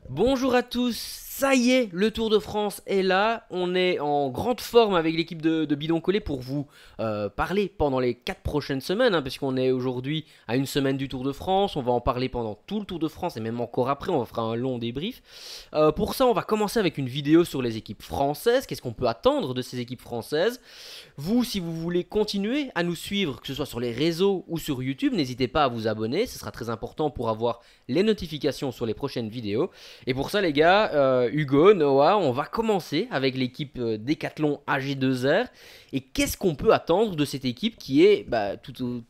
Bonjour à tous, ça y est, le Tour de France est là. On est en grande forme avec l'équipe de Bidon Collé pour vous parler pendant les 4 prochaines semaines, puisqu'on est aujourd'hui à une semaine du Tour de France. On va en parler pendant tout le Tour de France et même encore après, on fera un long débrief. Pour ça, on va commencer avec une vidéo sur les équipes françaises. Qu'est-ce qu'on peut attendre de ces équipes françaises? Vous, si vous voulez continuer à nous suivre, que ce soit sur les réseaux ou sur YouTube, n'hésitez pas à vous abonner. Ce sera très important pour avoir les notifications sur les prochaines vidéos. Et pour ça, les gars, Hugo, Noah, on va commencer avec l'équipe Decathlon AG2R. Et qu'est-ce qu'on peut attendre de cette équipe qui est tout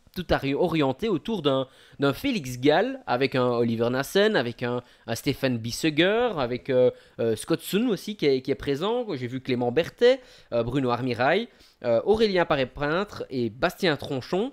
orientée autour d'un Félix Gall, avec un Oliver Nassen, avec un Stéphane Bissegger, avec Scott Sun aussi qui est présent. J'ai vu Clément Berthet, Bruno Armirail, Aurélien Paré-Peintre et Bastien Tronchon.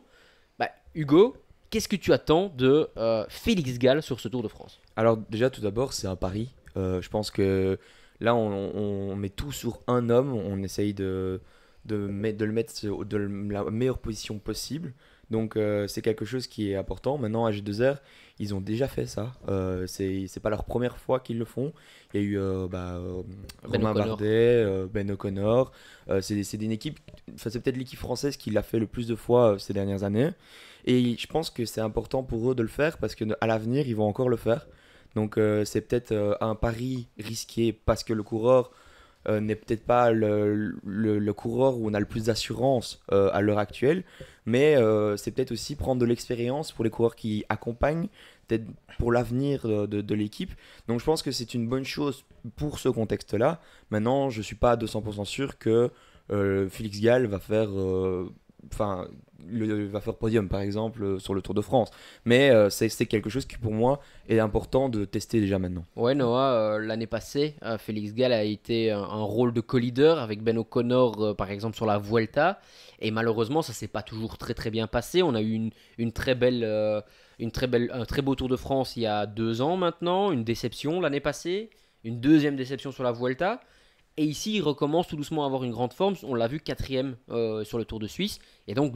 Hugo, qu'est-ce que tu attends de Félix Gall sur ce Tour de France? Alors déjà tout d'abord c'est un pari. Je pense que là on met tout sur un homme, on essaye de le mettre de la meilleure position possible. Donc c'est quelque chose qui est important. Maintenant à G2R ils ont déjà fait ça. C'est pas leur première fois qu'ils le font. Il y a eu Ben Romain O'Connor. Bardet, Ben O'Connor. C'est une équipe, enfin, c'est peut-être l'équipe française qui l'a fait le plus de fois ces dernières années. Et je pense que c'est important pour eux de le faire parce qu'à l'avenir ils vont encore le faire. Donc c'est peut-être un pari risqué parce que le coureur n'est peut-être pas le coureur où on a le plus d'assurance à l'heure actuelle, mais c'est peut-être aussi prendre de l'expérience pour les coureurs qui accompagnent, peut-être pour l'avenir de l'équipe. Donc je pense que c'est une bonne chose pour ce contexte-là. Maintenant, je ne suis pas à 200% sûr que Félix Gall va faire... Enfin, va faire podium par exemple sur le Tour de France. Mais c'est quelque chose qui pour moi est important de tester déjà maintenant. Ouais, Noah, l'année passée, Félix Gall a été un rôle de co-leader avec Ben O'Connor, par exemple, sur la Vuelta. Et malheureusement, ça s'est pas toujours très très bien passé. On a eu un très beau Tour de France il y a 2 ans maintenant, une déception l'année passée, une deuxième déception sur la Vuelta. Et ici, il recommence tout doucement à avoir une grande forme. On l'a vu quatrième sur le Tour de Suisse. Et donc,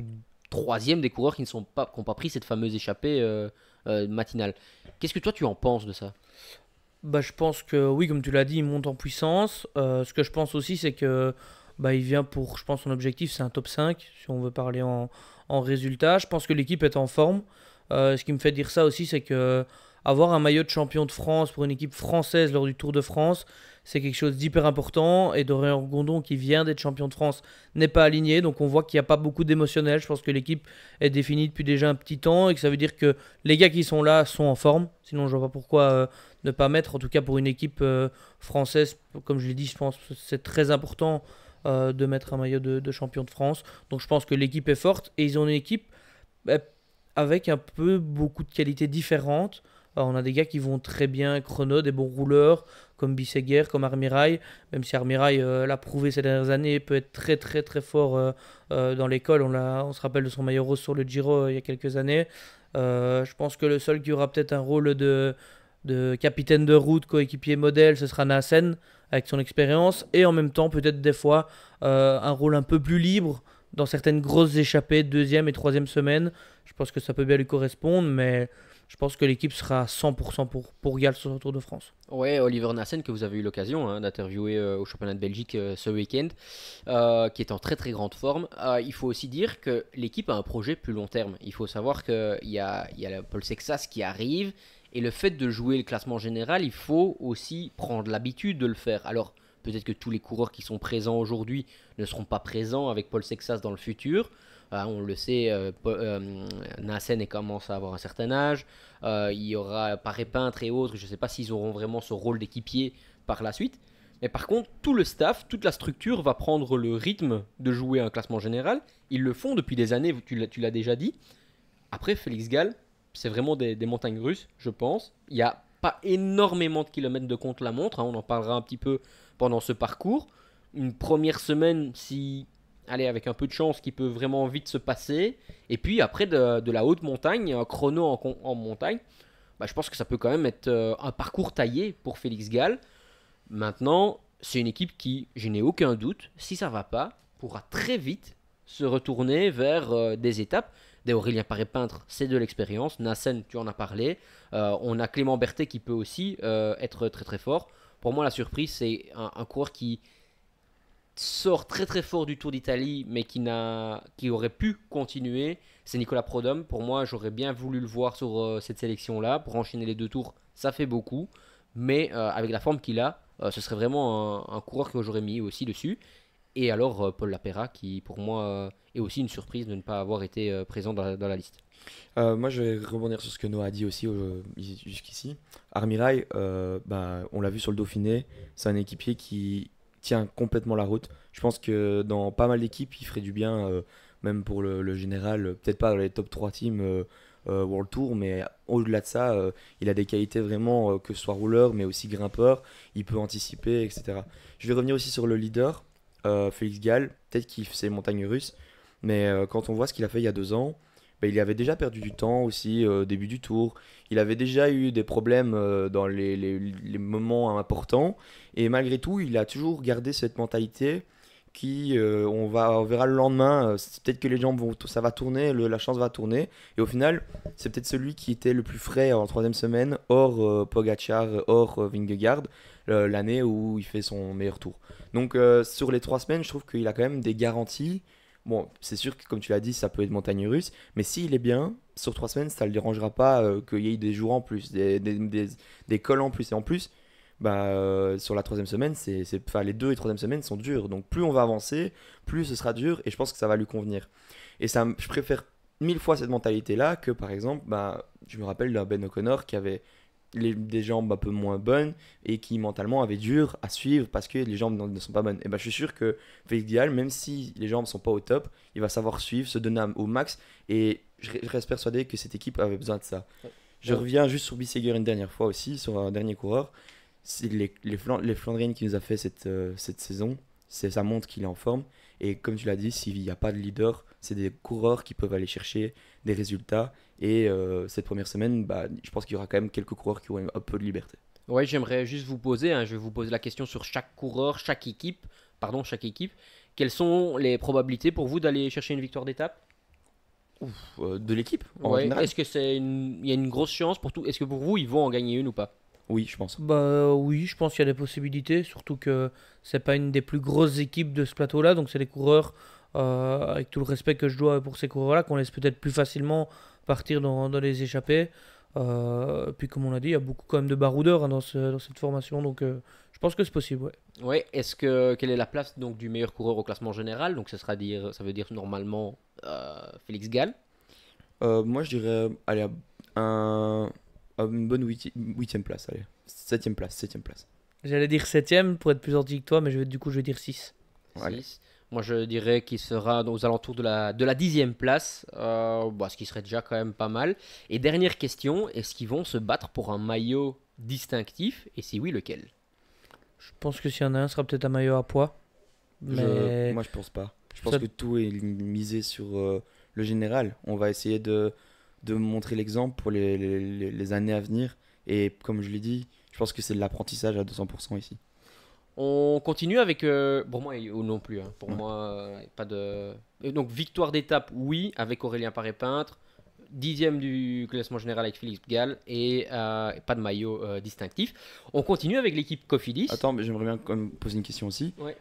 troisième des coureurs qui n'ont pas pris cette fameuse échappée matinale. Qu'est-ce que toi, tu en penses de ça? Je pense que oui, comme tu l'as dit, il monte en puissance. Ce que je pense aussi, c'est que il vient pour, je pense, son objectif, c'est un top 5 si on veut parler en résultat. Je pense que l'équipe est en forme. Ce qui me fait dire ça aussi, c'est que avoir un maillot de champion de France pour une équipe française lors du Tour de France, c'est quelque chose d'hyper important. Et Dorian Gondon, qui vient d'être champion de France, n'est pas aligné. Donc on voit qu'il n'y a pas beaucoup d'émotionnel. Je pense que l'équipe est définie depuis déjà un petit temps et que ça veut dire que les gars qui sont là sont en forme. Sinon, je vois pas pourquoi ne pas mettre, en tout cas pour une équipe française, comme je l'ai dit, je pense que c'est très important de mettre un maillot de champion de France. Donc je pense que l'équipe est forte et ils ont une équipe bah, avec un peu beaucoup de qualités différentes. On a des gars qui vont très bien chrono, des bons rouleurs comme Bisseguer, comme Armirail, même si Armirail l'a prouvé ces dernières années, peut être très très très fort dans l'école. On se rappelle de son maillot rose sur le Giro il y a quelques années. Je pense que le seul qui aura peut-être un rôle de capitaine de route, coéquipier modèle, ce sera Nassen avec son expérience et en même temps peut-être des fois un rôle un peu plus libre dans certaines grosses échappées deuxième et troisième semaine. Je pense que ça peut bien lui correspondre, mais je pense que l'équipe sera à 100% pour Gall sur le Tour de France. Ouais, Oliver Nassen, que vous avez eu l'occasion d'interviewer au championnat de Belgique ce week-end, qui est en très très grande forme. Il faut aussi dire que l'équipe a un projet plus long terme. Il faut savoir qu'il y a Paul Sexas qui arrive, et le fait de jouer le classement général, il faut aussi prendre l'habitude de le faire. Alors, peut-être que tous les coureurs qui sont présents aujourd'hui ne seront pas présents avec Paul Sexas dans le futur. On le sait, Nassen commence à avoir un certain âge. Il y aura Paré-Peintre et autres. Je ne sais pas s'ils auront vraiment ce rôle d'équipier par la suite. Mais par contre, tout le staff, toute la structure va prendre le rythme de jouer un classement général. Ils le font depuis des années, tu l'as déjà dit. Après, Félix Gall, c'est vraiment des montagnes russes, je pense. Il n'y a pas énormément de kilomètres de contre la montre. On en parlera un petit peu pendant ce parcours. Une première semaine, si allez, avec un peu de chance, qui peut vraiment vite se passer. Et puis après, de la haute montagne, un chrono en montagne, je pense que ça peut quand même être un parcours taillé pour Félix Gall. Maintenant, c'est une équipe qui, je n'ai aucun doute, si ça va pas, pourra très vite se retourner vers des étapes des Aurélien Paré-Peintre, c'est de l'expérience. Nassen, tu en as parlé. On a Clément Berthet qui peut aussi être très très fort. Pour moi, la surprise, c'est un coureur qui sort très très fort du Tour d'Italie, mais qui aurait pu continuer. C'est Nicolas Prodhomme. Pour moi, j'aurais bien voulu le voir sur cette sélection-là. Pour enchaîner les 2 tours, ça fait beaucoup. Mais avec la forme qu'il a, ce serait vraiment un coureur que j'aurais mis aussi dessus. Et alors Paul Lapera, qui pour moi est aussi une surprise de ne pas avoir été présent dans la liste. Moi, je vais rebondir sur ce que Noah a dit aussi jusqu'ici. Armirail, on l'a vu sur le Dauphiné, c'est un équipier qui tient complètement la route. Je pense que dans pas mal d'équipes, il ferait du bien, même pour le général, peut-être pas dans les top 3 teams World Tour, mais au-delà de ça, il a des qualités vraiment, que ce soit rouleur, mais aussi grimpeur, il peut anticiper, etc. Je vais revenir aussi sur le leader, Félix Gall, peut-être qu'il fait montagnes russes, mais quand on voit ce qu'il a fait il y a 2 ans, il avait déjà perdu du temps aussi au début du tour. Il avait déjà eu des problèmes dans les moments importants. Et malgré tout, il a toujours gardé cette mentalité qui, on verra le lendemain, c'est peut-être que les jambes ça va tourner, la chance va tourner. Et au final, c'est peut-être celui qui était le plus frais en 3e semaine, hors Pogacar, hors Vingegaard, l'année où il fait son meilleur tour. Donc sur les 3 semaines, je trouve qu'il a quand même des garanties. Bon, c'est sûr que comme tu l'as dit, ça peut être montagne russe, mais s'il est bien, sur 3 semaines, ça ne le dérangera pas qu'il y ait des jours en plus, des cols en plus. Et en plus, sur la 3e semaine, les 2 et 3e semaines sont durs. Donc plus on va avancer, plus ce sera dur, et je pense que ça va lui convenir. Et ça, je préfère 1000 fois cette mentalité-là que par exemple, je me rappelle d'un Ben O'Connor qui avait des jambes un peu moins bonnes et qui mentalement avait dur à suivre parce que les jambes ne sont pas bonnes. Et je suis sûr que Félix Gall, même si les jambes ne sont pas au top, il va savoir suivre, se donner au max, et je reste persuadé que cette équipe avait besoin de ça. Je reviens juste sur Bissegger une dernière fois aussi, sur un dernier coureur. C'est les Flandriennes qu'il nous a fait cette saison, ça montre qu'il est en forme. Et comme tu l'as dit, s'il n'y a pas de leader, c'est des coureurs qui peuvent aller chercher des résultats. Et cette première semaine, je pense qu'il y aura quand même quelques coureurs qui auront un peu de liberté. Ouais, j'aimerais juste vous poser, je vais vous poser la question sur chaque coureur, chaque équipe. Quelles sont les probabilités pour vous d'aller chercher une victoire d'étape? De l'équipe en Ouais. général. Est-ce que il y a une grosse chance pour tout? Est-ce que pour vous, ils vont en gagner une ou pas? Oui, je pense. Oui, je pense qu'il y a des possibilités, surtout que c'est pas une des plus grosses équipes de ce plateau-là, donc c'est des coureurs, avec tout le respect que je dois pour ces coureurs-là, qu'on laisse peut-être plus facilement partir dans les échappées. Puis comme on l'a dit, il y a beaucoup quand même de baroudeurs dans cette formation, donc je pense que c'est possible, ouais. Ouais. Quelle est la place donc du meilleur coureur au classement général? Donc ça veut dire normalement Félix Gall. Moi, je dirais allez, une bonne 8e place. Allez. 7e place. J'allais dire 7ème pour être plus gentil que toi, mais je vais dire 6. Allez. 6. Moi, je dirais qu'il sera aux alentours de la 10e place, ce qui serait déjà quand même pas mal. Et dernière question, est-ce qu'ils vont se battre pour un maillot distinctif? Et si oui, lequel? Je pense que s'il y en a un, ce sera peut-être un maillot à poids. Mais Moi, je pense pas. Je pense que tout est misé sur le général. On va essayer de montrer l'exemple pour les années à venir. Et comme je l'ai dit, je pense que c'est de l'apprentissage à 200% ici. On continue avec... pour moi, ou non plus. Pour Ouais. moi, pas de... Et donc, victoire d'étape, oui, avec Aurélien Paré-Peintre. 10e du classement général avec Félix Gall. Et pas de maillot distinctif. On continue avec l'équipe Cofidis. Attends, mais j'aimerais bien quand même poser une question aussi. Ouais.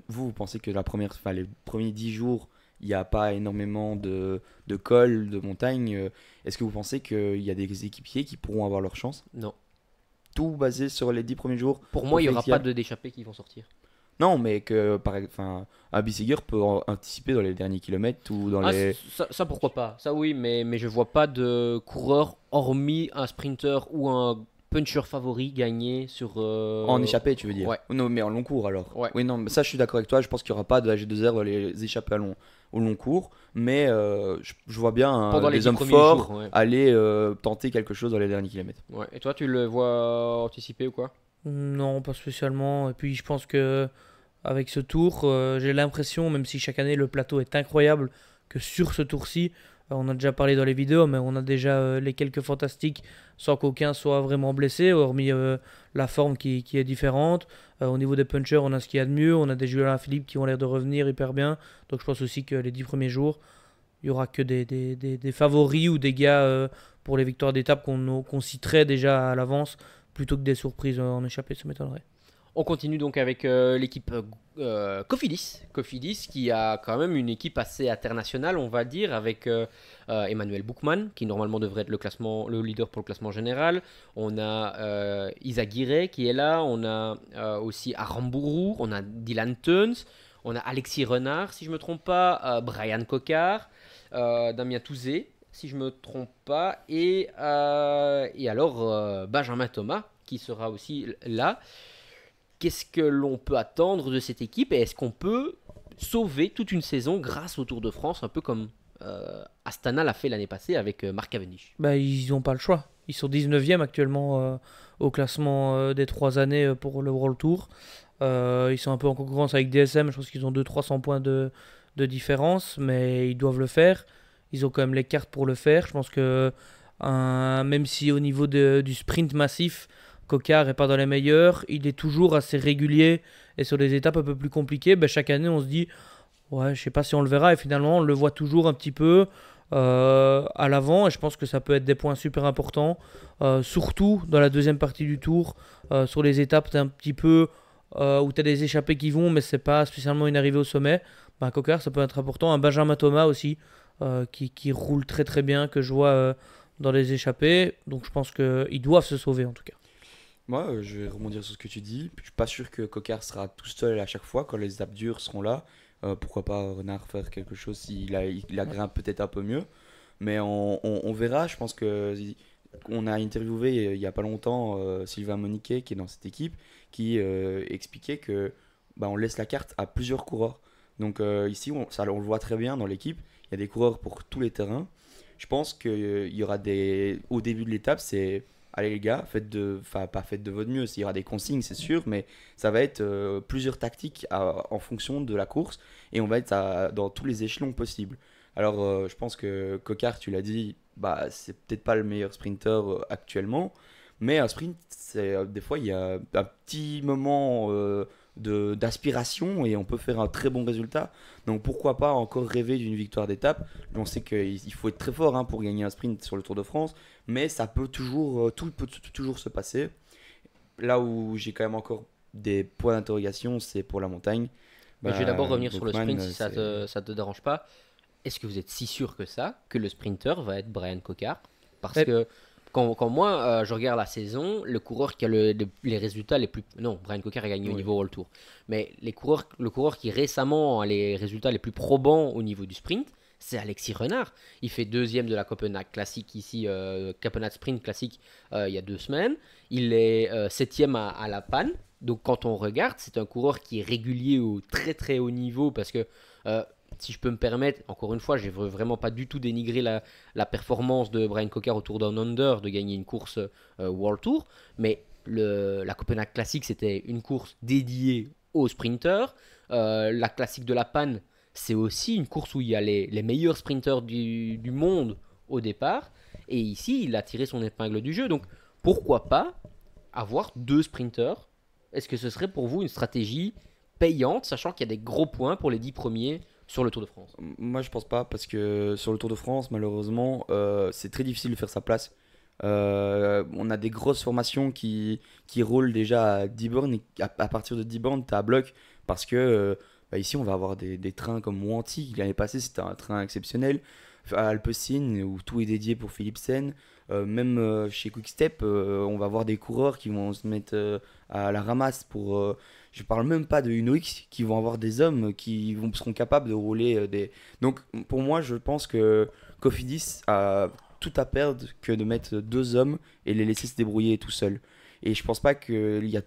Vous pensez que les premiers 10 jours, il n'y a pas énormément de cols, de montagnes. Est-ce que vous pensez qu'il y a des équipiers qui pourront avoir leur chance? Non. Tout basé sur les 10 premiers jours? Pour moi, il n'y aura Félix Gall? pas d'échappés qui vont sortir. Non, mais que un Bissegger peut anticiper dans les derniers kilomètres ou dans les... Ça, pourquoi pas? Ça, oui, mais je vois pas de coureur, hormis un sprinter ou un puncher favori, gagner sur... En échappée, tu veux dire? Ouais. Non, mais en long cours alors. Ouais. Oui, non, mais ça, je suis d'accord avec toi. Je pense qu'il n'y aura pas de AG2R dans les échappées au long cours. Mais je vois bien Pendant les les 10 hommes premiers forts jours, ouais. aller tenter quelque chose dans les derniers kilomètres. Ouais. Et toi, tu le vois anticiper ou quoi? non, pas spécialement. Et puis je pense que avec ce tour, j'ai l'impression, même si chaque année le plateau est incroyable, que sur ce tour-ci, on a déjà parlé dans les vidéos, mais on a déjà les quelques fantastiques sans qu'aucun soit vraiment blessé, hormis la forme qui est différente. Au niveau des punchers, on a ce qu'il y a de mieux. On a des Julien Philippe qui ont l'air de revenir hyper bien. Donc je pense aussi que les 10 premiers jours, il y aura que des favoris ou des gars pour les victoires d'étape qu'on citerait déjà à l'avance, plutôt que des surprises en échappée, ça m'étonnerait. On continue donc avec l'équipe Cofidis. Cofidis qui a quand même une équipe assez internationale, on va dire, avec Emmanuel Buchmann, qui normalement devrait être le leader pour le classement général. On a Izagirre qui est là. On a aussi Aramburu. On a Dylan Teuns. On a Alexis Renard, si je ne me trompe pas. Brian Cocard. Damien Touzé, si je ne me trompe pas. Et alors Benjamin Thomas, qui sera aussi là. Qu'est-ce que l'on peut attendre de cette équipe et est-ce qu'on peut sauver toute une saison grâce au Tour de France, un peu comme Astana l'a fait l'année passée avec Mark Cavendish? Bah, ils n'ont pas le choix. Ils sont 19e actuellement au classement des 3 années pour le World Tour. Ils sont un peu en concurrence avec DSM, je pense qu'ils ont 200-300 points de différence, mais ils doivent le faire. Ils ont quand même les cartes pour le faire. Je pense que même si au niveau du sprint massif, Cocard n'est pas dans les meilleurs, il est toujours assez régulier et sur les étapes un peu plus compliquées, chaque année on se dit ouais, je sais pas si on le verra et finalement on le voit toujours un petit peu à l'avant et je pense que ça peut être des points super importants, surtout dans la deuxième partie du tour, sur les étapes un petit peu où tu as des échappées qui vont mais c'est pas spécialement une arrivée au sommet. Cocard ça peut être important, un Benjamin Thomas aussi qui roule très très bien, que je vois dans les échappées, donc je pense qu'ils doivent se sauver en tout cas. Moi, je vais rebondir sur ce que tu dis. Je suis pas sûr que Cocard sera tout seul à chaque fois quand les étapes dures seront là. Pourquoi pas Renard faire quelque chose s'il a grimpe peut-être un peu mieux. Mais on verra. Je pense que on a interviewé il y a pas longtemps Sylvain Moniquet qui est dans cette équipe qui expliquait que on laisse la carte à plusieurs coureurs. Donc ici, on le voit très bien dans l'équipe. Il y a des coureurs pour tous les terrains. Je pense qu'il y aura au début de l'étape, c'est allez les gars, pas faites de votre mieux, il y aura des consignes c'est sûr, mais ça va être plusieurs tactiques en fonction de la course et on va être dans tous les échelons possibles. Alors je pense que Cocard, tu l'as dit, c'est peut-être pas le meilleur sprinter actuellement, mais un sprint, des fois il y a un petit moment d'aspiration et on peut faire un très bon résultat. Donc pourquoi pas encore rêver d'une victoire d'étape. On sait qu'il faut être très fort pour gagner un sprint sur le Tour de France, mais ça peut toujours, tout peut toujours se passer. Là où j'ai quand même encore des points d'interrogation, c'est pour la montagne. Je vais d'abord revenir sur le Buchmann, sprint si ça te dérange pas. Est-ce que vous êtes si sûr que ça, que le sprinter va être Brian Cocard? Parce que quand moi je regarde la saison, le coureur qui a les résultats les plus... Non, Brian Cocard a gagné au niveau World Tour. Mais le coureur qui récemment a les résultats les plus probants au niveau du sprint, c'est Alexis Renard. Il fait deuxième de la Copenhague Classic ici, Copenhague Sprint Classic il y a 2 semaines. Il est septième à la Panne. Donc quand on regarde, c'est un coureur qui est régulier au très très haut niveau parce que... si je peux me permettre, encore une fois, je ne veux vraiment pas du tout dénigrer la performance de Brian Cocard au Tour Down Under de gagner une course World Tour, mais la Copenhague Classic, c'était une course dédiée aux sprinters. La Classique de la Panne, c'est aussi une course où il y a les meilleurs sprinters du monde au départ, et ici, il a tiré son épingle du jeu. Donc, pourquoi pas avoir 2 sprinters? Est-ce que ce serait pour vous une stratégie payante, sachant qu'il y a des gros points pour les 10 premiers sur le Tour de France? Moi je pense pas parce que sur le Tour de France malheureusement c'est très difficile de faire sa place. On a des grosses formations qui roulent déjà à 10 bornes et à partir de 10 bornes t'as à bloc parce que ici on va avoir des trains comme Wanty. L'année passée c'était un train exceptionnel à Alpecin où tout est dédié pour Philipsen. Même chez Quickstep on va avoir des coureurs qui vont se mettre à la ramasse pour... je parle même pas de UNOX qui vont avoir des hommes qui seront capables de rouler des... Donc pour moi je pense que Cofidis a tout à perdre que de mettre 2 hommes et les laisser se débrouiller tout seuls. Et je pense pas qu'il y a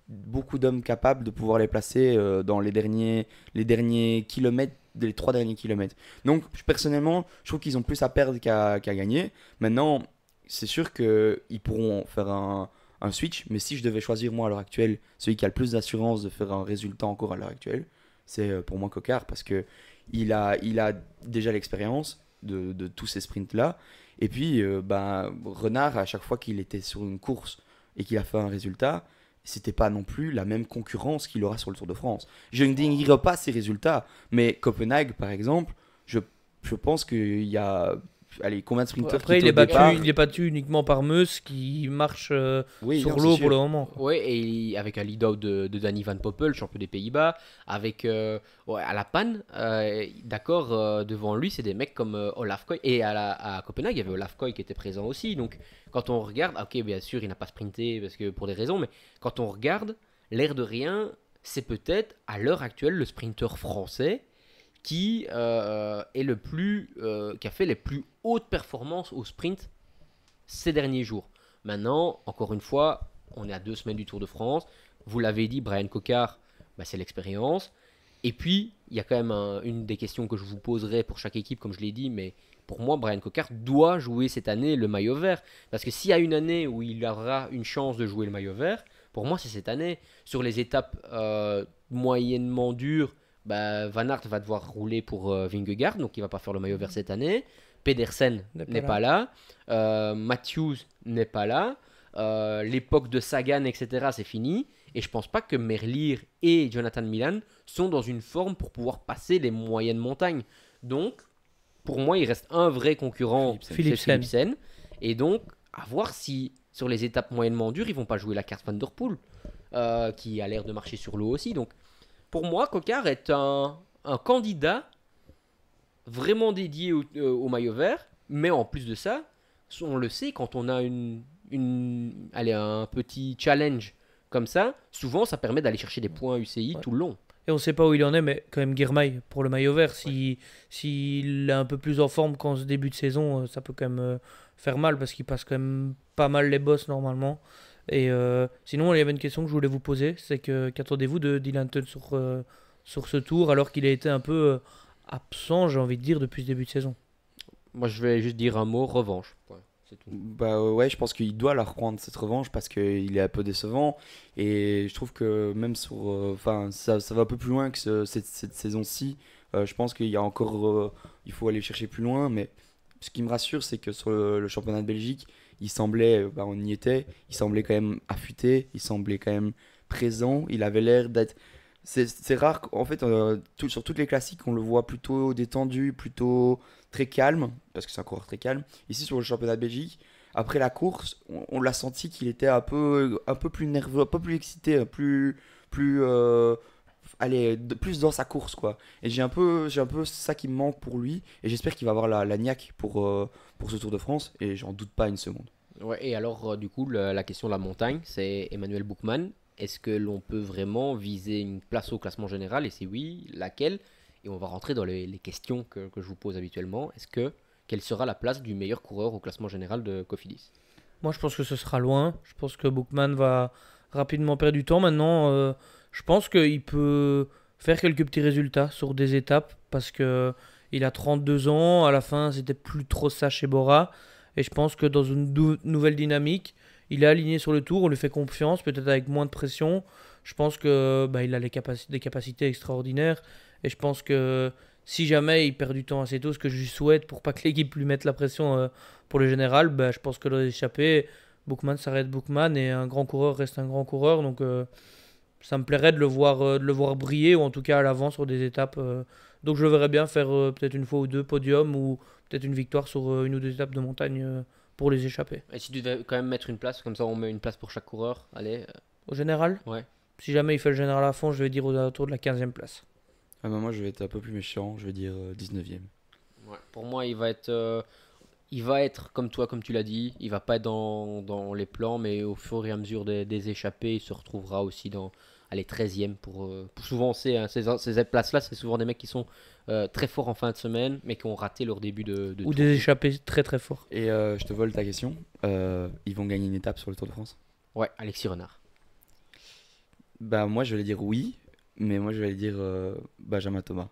beaucoup d'hommes capables de pouvoir les placer dans les derniers kilomètres, les 3 derniers kilomètres. Donc personnellement je trouve qu'ils ont plus à perdre qu'à gagner. Maintenant c'est sûr qu'ils pourront faire un switch, mais si je devais choisir moi à l'heure actuelle celui qui a le plus d'assurance de faire un résultat encore à l'heure actuelle, c'est pour moi Cocard parce que il a déjà l'expérience de tous ces sprints là et puis Renard à chaque fois qu'il était sur une course et qu'il a fait un résultat, c'était pas non plus la même concurrence qu'il aura sur le Tour de France. Je ne dénigre pas ses résultats, mais Copenhague par exemple, je je pense qu'il y a. Allez, combien de sprinters Après, qui étaient au départ? il est battu uniquement par Meus qui marche Oui, sur non, c'est l'eau sûr. pour le moment. Ouais, et avec un lead-out de Danny Van Poppel, champion des Pays-Bas, avec ouais, à la panne, d'accord, devant lui, c'est des mecs comme Olaf Koy. Et à Copenhague, il y avait Olaf Koy qui était présent aussi. Donc, quand on regarde, ok, bien sûr, il n'a pas sprinté parce que pour des raisons, mais quand on regarde, l'air de rien, c'est peut-être à l'heure actuelle le sprinter français qui est qui a fait les plus hautes performances au sprint ces derniers jours. Maintenant, encore une fois, on est à 2 semaines du Tour de France. Vous l'avez dit, Brian Cocard, bah, c'est l'expérience. Et puis, il y a quand même une des questions que je vous poserai pour chaque équipe, comme je l'ai dit, mais pour moi, Brian Cocard doit jouer cette année le maillot vert. Parce que s'il y a une année où il aura une chance de jouer le maillot vert, pour moi, c'est cette année. Sur les étapes moyennement dures, bah, Van Aert va devoir rouler pour Vingegaard, donc il va pas faire le maillot vert cette année. Pedersen n'est pas là. Matthews n'est pas là. L'époque de Sagan, etc., c'est fini. Et je pense pas que Merlier et Jonathan Milan sont dans une forme pour pouvoir passer les moyennes montagnes. Donc, pour moi, il reste un vrai concurrent, c'est Philipsen. Philipsen. Et donc, à voir si sur les étapes moyennement dures, ils vont pas jouer la carte Van Der Poel, qui a l'air de marcher sur l'eau aussi. Donc, pour moi, Cocard est un candidat vraiment dédié au maillot vert. Mais en plus de ça, on le sait, quand on a allez, un petit challenge comme ça, souvent ça permet d'aller chercher des points UCI Ouais. tout le long. Et on sait pas où il en est, mais quand même Girmay pour le maillot vert, s'il est un peu plus en forme qu'en ce début de saison, ça peut quand même faire mal parce qu'il passe quand même pas mal les bosses normalement. Et sinon, il y avait une question que je voulais vous poser, c'est que qu'attendez-vous de Dylan Teuns sur ce tour alors qu'il a été un peu absent, j'ai envie de dire, depuis ce début de saison. Moi je vais juste dire un mot, revanche. Ouais, c'est tout. Bah ouais, je pense qu'il doit la reprendre cette revanche parce qu'il est un peu décevant et je trouve que même sur, enfin ça va un peu plus loin que cette saison-ci. Je pense qu'il y a encore, il faut aller chercher plus loin, mais ce qui me rassure, c'est que sur le championnat de Belgique, il semblait, bah, on y était, il semblait quand même affûté, il semblait quand même présent, il avait l'air d'être. C'est rare qu'en fait, sur toutes les classiques, on le voit plutôt détendu, plutôt très calme, parce que c'est un coureur très calme. Ici, sur le championnat de Belgique, après la course, on l'a senti qu'il était un peu plus nerveux, un peu plus excité, plus, allez, plus dans sa course, quoi. Et j'ai un peu ça qui me manque pour lui, et j'espère qu'il va avoir la niaque pour ce Tour de France, et j'en doute pas une seconde. Ouais, et alors, du coup, la question de la montagne, c'est Emmanuel Buchmann. Est-ce que l'on peut vraiment viser une place au classement général? Et si oui, laquelle? Et on va rentrer dans les questions que je vous pose habituellement. Quelle sera la place du meilleur coureur au classement général de Cofidis? Moi, je pense que ce sera loin. Je pense que Bookman va rapidement perdre du temps. Maintenant, je pense qu'il peut faire quelques petits résultats sur des étapes parce que il a 32 ans. À la fin, c'était plus trop ça chez Bora. Et je pense que dans une nouvelle dynamique, il est aligné sur le tour. On lui fait confiance, peut-être avec moins de pression. Je pense que bah, il a des capacités extraordinaires. Et je pense que si jamais il perd du temps assez tôt, ce que je lui souhaite pour pas que l'équipe lui mette la pression pour le général, bah, je pense que dans les échappées, Bookman s'arrête Bookman et un grand coureur reste un grand coureur. Donc ça me plairait de le voir briller ou en tout cas à l'avant sur des étapes. Donc je le verrais bien faire peut-être une fois ou deux podiums ou peut-être une victoire sur une ou deux étapes de montagne pour les échapper. Et si tu devais quand même mettre une place, comme ça on met une place pour chaque coureur, allez, Au général, ouais. si jamais il fait le général à fond, je vais dire aux alentours de la 15e place. Ah bah moi, je vais être un peu plus méchant, je vais dire 19e. Ouais. Pour moi, il va être comme toi, comme tu l'as dit, il va pas être dans les plans, mais au fur et à mesure des échappées, il se retrouvera aussi dans les 13e. Souvent, on sait, hein, ces places-là, c'est souvent des mecs qui sont très forts en fin de semaine, mais qui ont raté leur début de Ou tour. des échappées très très forts. Et je te vole ta question. Ils vont gagner une étape sur le Tour de France? Ouais, Alexis Renard. Bah moi je vais dire oui, mais moi je vais dire Benjamin Thomas.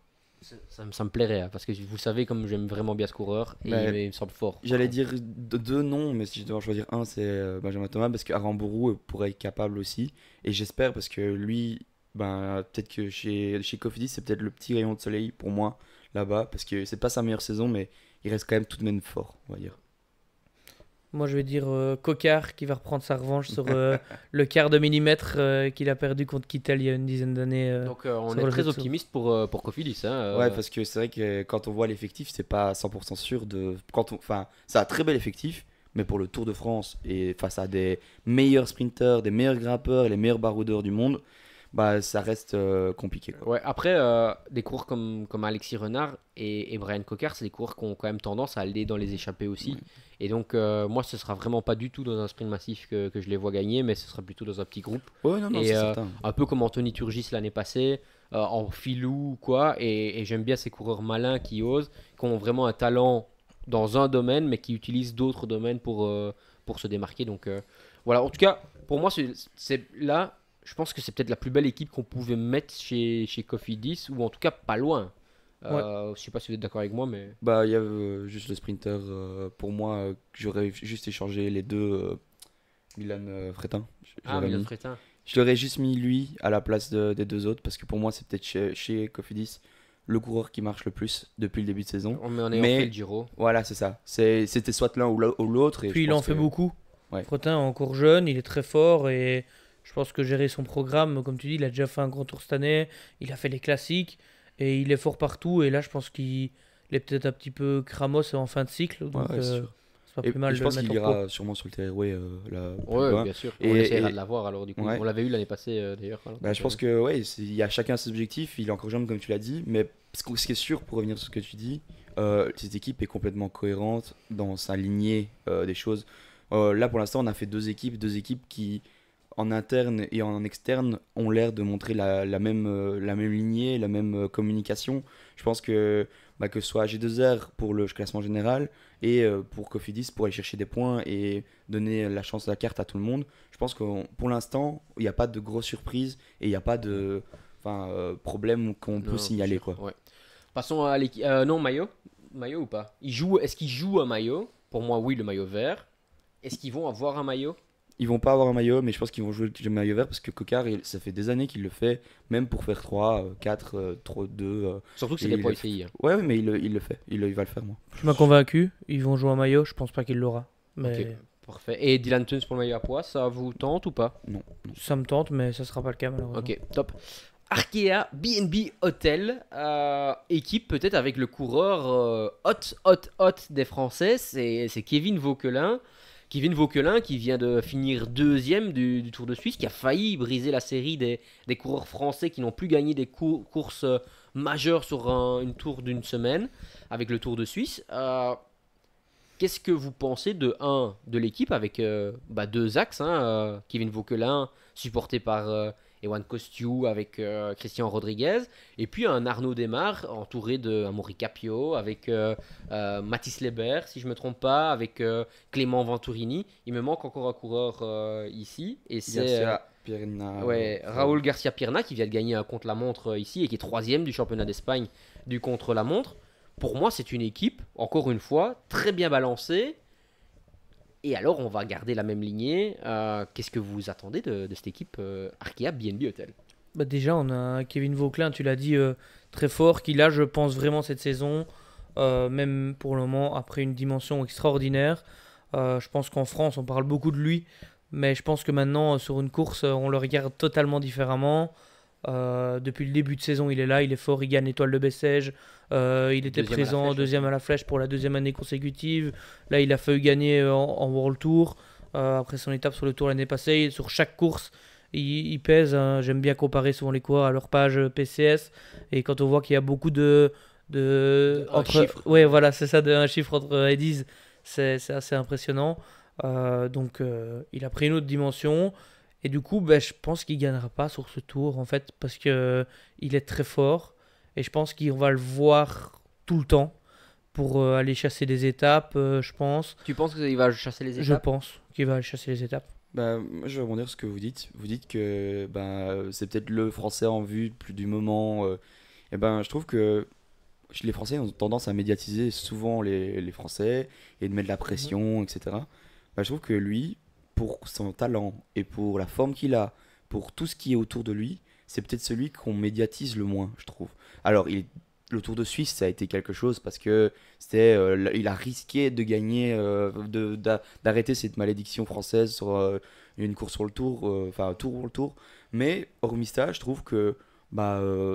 Ça me plairait, hein, parce que vous savez comme j'aime vraiment bien ce coureur, et Bah, il me semble fort. J'allais dire deux noms, mais si je dois en choisir un, c'est Benjamin Thomas, parce qu'Arambourou pourrait être capable aussi. Et j'espère, parce que lui, ben, peut-être que chez Cofidis, c'est peut-être le petit rayon de soleil pour moi, là-bas, parce que c'est pas sa meilleure saison, mais il reste quand même tout de même fort, on va dire. Moi, je vais dire Cocard qui va reprendre sa revanche sur le quart de millimètre qu'il a perdu contre Kittel il y a une dizaine d'années. Donc on sur est le très Zetsu. optimiste pour Cofidis. Hein, Ouais, parce que c'est vrai que quand on voit l'effectif, c'est pas 100% sûr de. Enfin, ça a un très bel effectif, mais pour le Tour de France et face à des meilleurs sprinteurs, des meilleurs grimpeurs et les meilleurs baroudeurs du monde, bah ça reste compliqué, quoi. Ouais, après, des coureurs comme Alexis Renard et Brian Cocard, c'est des coureurs qui ont quand même tendance à aller dans les échappées aussi. Ouais. Et donc, moi, ce sera vraiment pas du tout dans un sprint massif que je les vois gagner, mais ce sera plutôt dans un petit groupe. Ouais, non, non, Et c'est certain. un peu comme Anthony Turgis l'année passée, en filou ou quoi. Et j'aime bien ces coureurs malins qui osent, qui ont vraiment un talent dans un domaine, mais qui utilisent d'autres domaines pour se démarquer. Donc voilà, en tout cas, pour moi, c'est là, je pense que c'est peut-être la plus belle équipe qu'on pouvait mettre chez Cofidis, ou en tout cas pas loin. Ouais. Je sais pas si vous êtes d'accord avec moi, mais Bah, il y a juste le sprinter, pour moi, que j'aurais juste échangé les deux, Milan Fretin. J'aurais Milan mis. Fretin. Je l'aurais juste mis lui à la place des deux autres, parce que pour moi, c'est peut-être chez Cofidis le coureur qui marche le plus depuis le début de saison. On est en Mais fait le Giro. voilà, c'est ça. C'était soit l'un ou l'autre. Et Puis je il en pense fait que- beaucoup. Ouais. Fretin est encore jeune, il est très fort et je pense que gérer son programme, comme tu dis, il a déjà fait un grand tour cette année, il a fait les classiques et il est fort partout. Et là, je pense qu'il est peut-être un petit peu cramos en fin de cycle, donc Ouais, c'est sûr. c'est pas Et, plus mal et je de pense le qu'il mettre en pro. ira sûrement sur le Terraway là plus Ouais, loin. bien sûr. Et- On essaiera et- de l'avoir alors du coup. Ouais. On l'avait eu l'année passée d'ailleurs. Bah, je pense que ouais, il y a chacun ses objectifs. Il est encore jeune, comme tu l'as dit. Mais ce qui est sûr, pour revenir sur ce que tu dis, cette équipe est complètement cohérente dans sa lignée des choses. Là, pour l'instant, on a fait deux équipes qui, en interne et en externe, ont l'air de montrer la même lignée, la même communication. Je pense que ce soit G2R pour le classement général et pour Cofidis pour aller chercher des points et donner la chance de la carte à tout le monde. Je pense que pour l'instant, il n'y a pas de grosses surprises et il n'y a pas de problème qu'on peut signaler, quoi. Ouais. Passons à l'équipe. Non, maillot. Maillot ou pas? Est-ce qu'ils jouent un maillot? Pour moi, oui, le maillot vert. Est-ce qu'ils vont avoir un maillot? Ils vont pas avoir un maillot, mais je pense qu'ils vont jouer le maillot vert parce que Cocard, ça fait des années qu'il le fait, même pour faire 3, 4, 3, 2. Surtout que c'est Et des il points le fait. UCI. Ouais, mais il le fait. Il va le faire, moi. Tu m'as convaincu, ils vont jouer un maillot, je pense pas qu'il l'aura. Mais Ok, parfait. Et Dylan Tuns pour le maillot à poids, ça vous tente ou pas? Non. ça me tente, mais ça sera pas le cas malheureusement. Ok, top. Arkea B&B Hotel, équipe peut-être avec le coureur hot des Français, c'est Kevin Vauquelin. Kevin Vauquelin qui vient de finir deuxième du Tour de Suisse, qui a failli briser la série des coureurs français qui n'ont plus gagné des courses majeures sur une tour d'une semaine avec le Tour de Suisse. Qu'est-ce que vous pensez de l'équipe avec deux axes, hein, Kevin Vauquelin supporté par Ewan Kostiou avec Christian Rodriguez, et puis un Arnaud Desmar entouré d'un Maury Capio avec Mathis Leber, si je me trompe pas, avec Clément Venturini. Il me manque encore un coureur ici, et c'est Garcia, Pierna, Raúl Garcia Pierna qui vient de gagner un contre-la-montre ici et qui est troisième du championnat d'Espagne du contre-la-montre. Pour moi, c'est une équipe, encore une fois, très bien balancée. Et alors, on va garder la même lignée. Qu'est-ce que vous attendez de cette équipe Arkea B&B Hotel? Bah déjà, on a Kevin Vauquelin, tu l'as dit, très fort, qui là, je pense vraiment cette saison, même pour le moment, après une dimension extraordinaire. Je pense qu'en France, on parle beaucoup de lui, mais je pense que maintenant, sur une course, on le regarde totalement différemment. Depuis le début de saison, il est là, il est fort, il gagne l'étoile de Bessèges. Il était Deuxième à la présent, Flèche deuxième aussi. à la Flèche pour la deuxième année consécutive. Là, il a failli gagner en World Tour. Après son étape sur le Tour l'année passée, sur chaque course, il pèse. Hein. J'aime bien comparer souvent les coureurs à leur page PCS. Et quand on voit qu'il y a beaucoup Un chiffre. ouais, voilà, c'est ça, un chiffre entre Eddies, c'est assez impressionnant. Il a pris une autre dimension. Et du coup, je pense qu'il gagnera pas sur ce tour, en fait, parce que il est très fort. Et je pense qu'on va le voir tout le temps pour aller chasser des étapes, je pense. Tu penses qu'il va chasser les Je étapes? pense qu'il va aller chasser les étapes. Bah, moi, je vais rebondir sur ce que vous dites. Vous dites que c'est peut-être le français en vue plus du moment. Et je trouve que les Français ont tendance à médiatiser souvent les Français et de mettre de la pression, etc. Je trouve que lui, pour son talent et pour la forme qu'il a, pour tout ce qui est autour de lui, c'est peut-être celui qu'on médiatise le moins, je trouve. Alors, il est le Tour de Suisse, ça a été quelque chose parce que il a risqué de gagner, d'arrêter cette malédiction française sur une course sur le Tour, enfin un tour pour le Tour. Mais hormis ça, je trouve que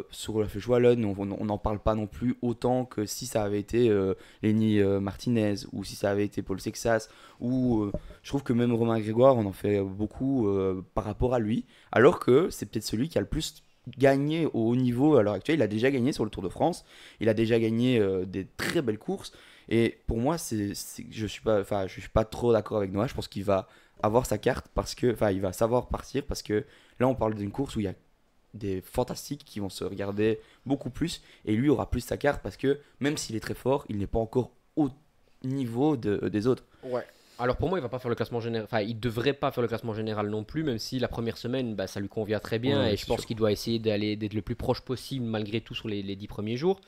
sur la Flèche Wallonne, on n'en parle pas non plus autant que si ça avait été Lenny Martinez ou si ça avait été Paul Sexas. Ou je trouve que même Romain Grégoire, on en fait beaucoup par rapport à lui. Alors que c'est peut-être celui qui a le plus gagné au haut niveau à l'heure actuelle. Il a déjà gagné sur le Tour de France. Il a déjà gagné des très belles courses. Et pour moi, je suis pas trop d'accord avec Noah. Je pense qu'il va avoir sa carte parce que, enfin, il va savoir partir parce que là, on parle d'une course où il y a des fantastiques qui vont se regarder beaucoup plus et lui aura plus sa carte parce que même s'il est très fort, il n'est pas encore au niveau des autres. Ouais. Alors pour moi, il va pas faire le classement général. Enfin, il devrait pas faire le classement général non plus, même si la première semaine, ça lui convient très bien Ouais, et je c'est pense sûr. qu'il doit essayer d'être le plus proche possible malgré tout sur les 10 premiers jours.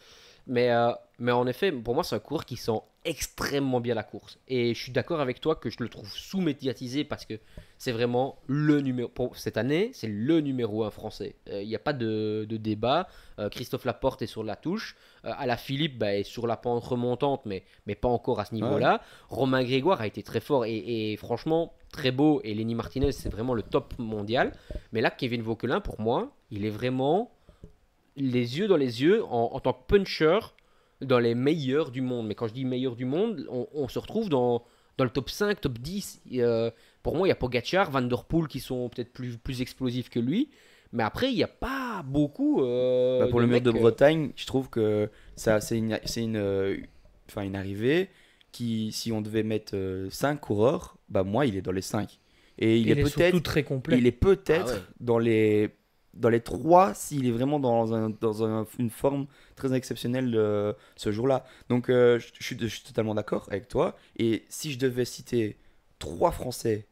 Mais en effet, pour moi, c'est un coureur qui sent extrêmement bien la course. Et je suis d'accord avec toi que je le trouve sous-médiatisé parce que c'est vraiment le numéro. Pour cette année, c'est le numéro un français. Il n'y a pas de débat. Christophe Laporte est sur la touche. Alaphilippe est sur la pente remontante, mais pas encore à ce Ouais. niveau-là. Romain Grégoire a été très fort et franchement très beau. Et Lenny Martinez, c'est vraiment le top mondial. Mais là, Kevin Vauquelin, pour moi, il est vraiment les yeux dans les yeux en tant que puncher dans les meilleurs du monde. Mais quand je dis meilleurs du monde, on se retrouve dans le top 5, top 10. Pour moi, il y a Pogacar, Van Der Poel qui sont peut-être plus explosifs que lui. Mais après, il n'y a pas beaucoup Pour de le mur mecs. de Bretagne, je trouve que ça, c'est une arrivée qui, si on devait mettre 5 coureurs, moi, il est dans les 5. Et il est Il est surtout peut-être, très complet. il est Ah ouais. peut-être dans les 3 s'il est vraiment dans une forme très exceptionnelle ce jour-là. Donc, je suis totalement d'accord avec toi. Et si je devais citer 3 Français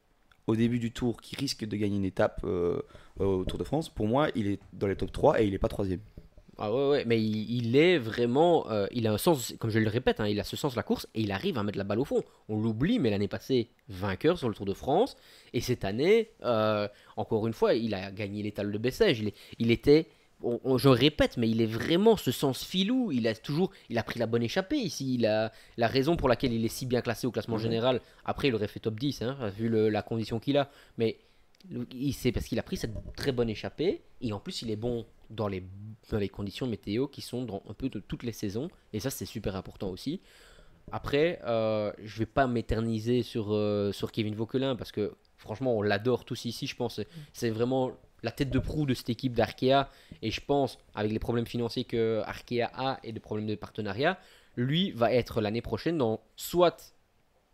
au début du tour qui risquent de gagner une étape au Tour de France, pour moi, il est dans les top 3 et il n'est pas troisième. Ah ouais, ouais, mais il est vraiment. Il a un sens, comme je le répète, il a ce sens de la course et il arrive à mettre la balle au fond. On l'oublie, mais l'année passée, vainqueur sur le Tour de France. Et cette année, encore une fois, il a gagné l'étal de Bessèges. Il était. Je répète, mais il est vraiment ce sens filou. Il a pris la bonne échappée ici. La raison pour laquelle il est si bien classé au classement Ouais. général. Après, il aurait fait top 10, vu la condition qu'il a. Mais c'est parce qu'il a pris cette très bonne échappée et en plus il est bon dans les conditions météo qui sont dans un peu de toutes les saisons et ça c'est super important aussi. Après, je vais pas m'éterniser sur Kevin Vauquelin parce que franchement on l'adore tous ici, je pense. C'est vraiment la tête de proue de cette équipe d'Arkea et je pense avec les problèmes financiers que Arkea a et des problèmes de partenariat, lui va être l'année prochaine dans soit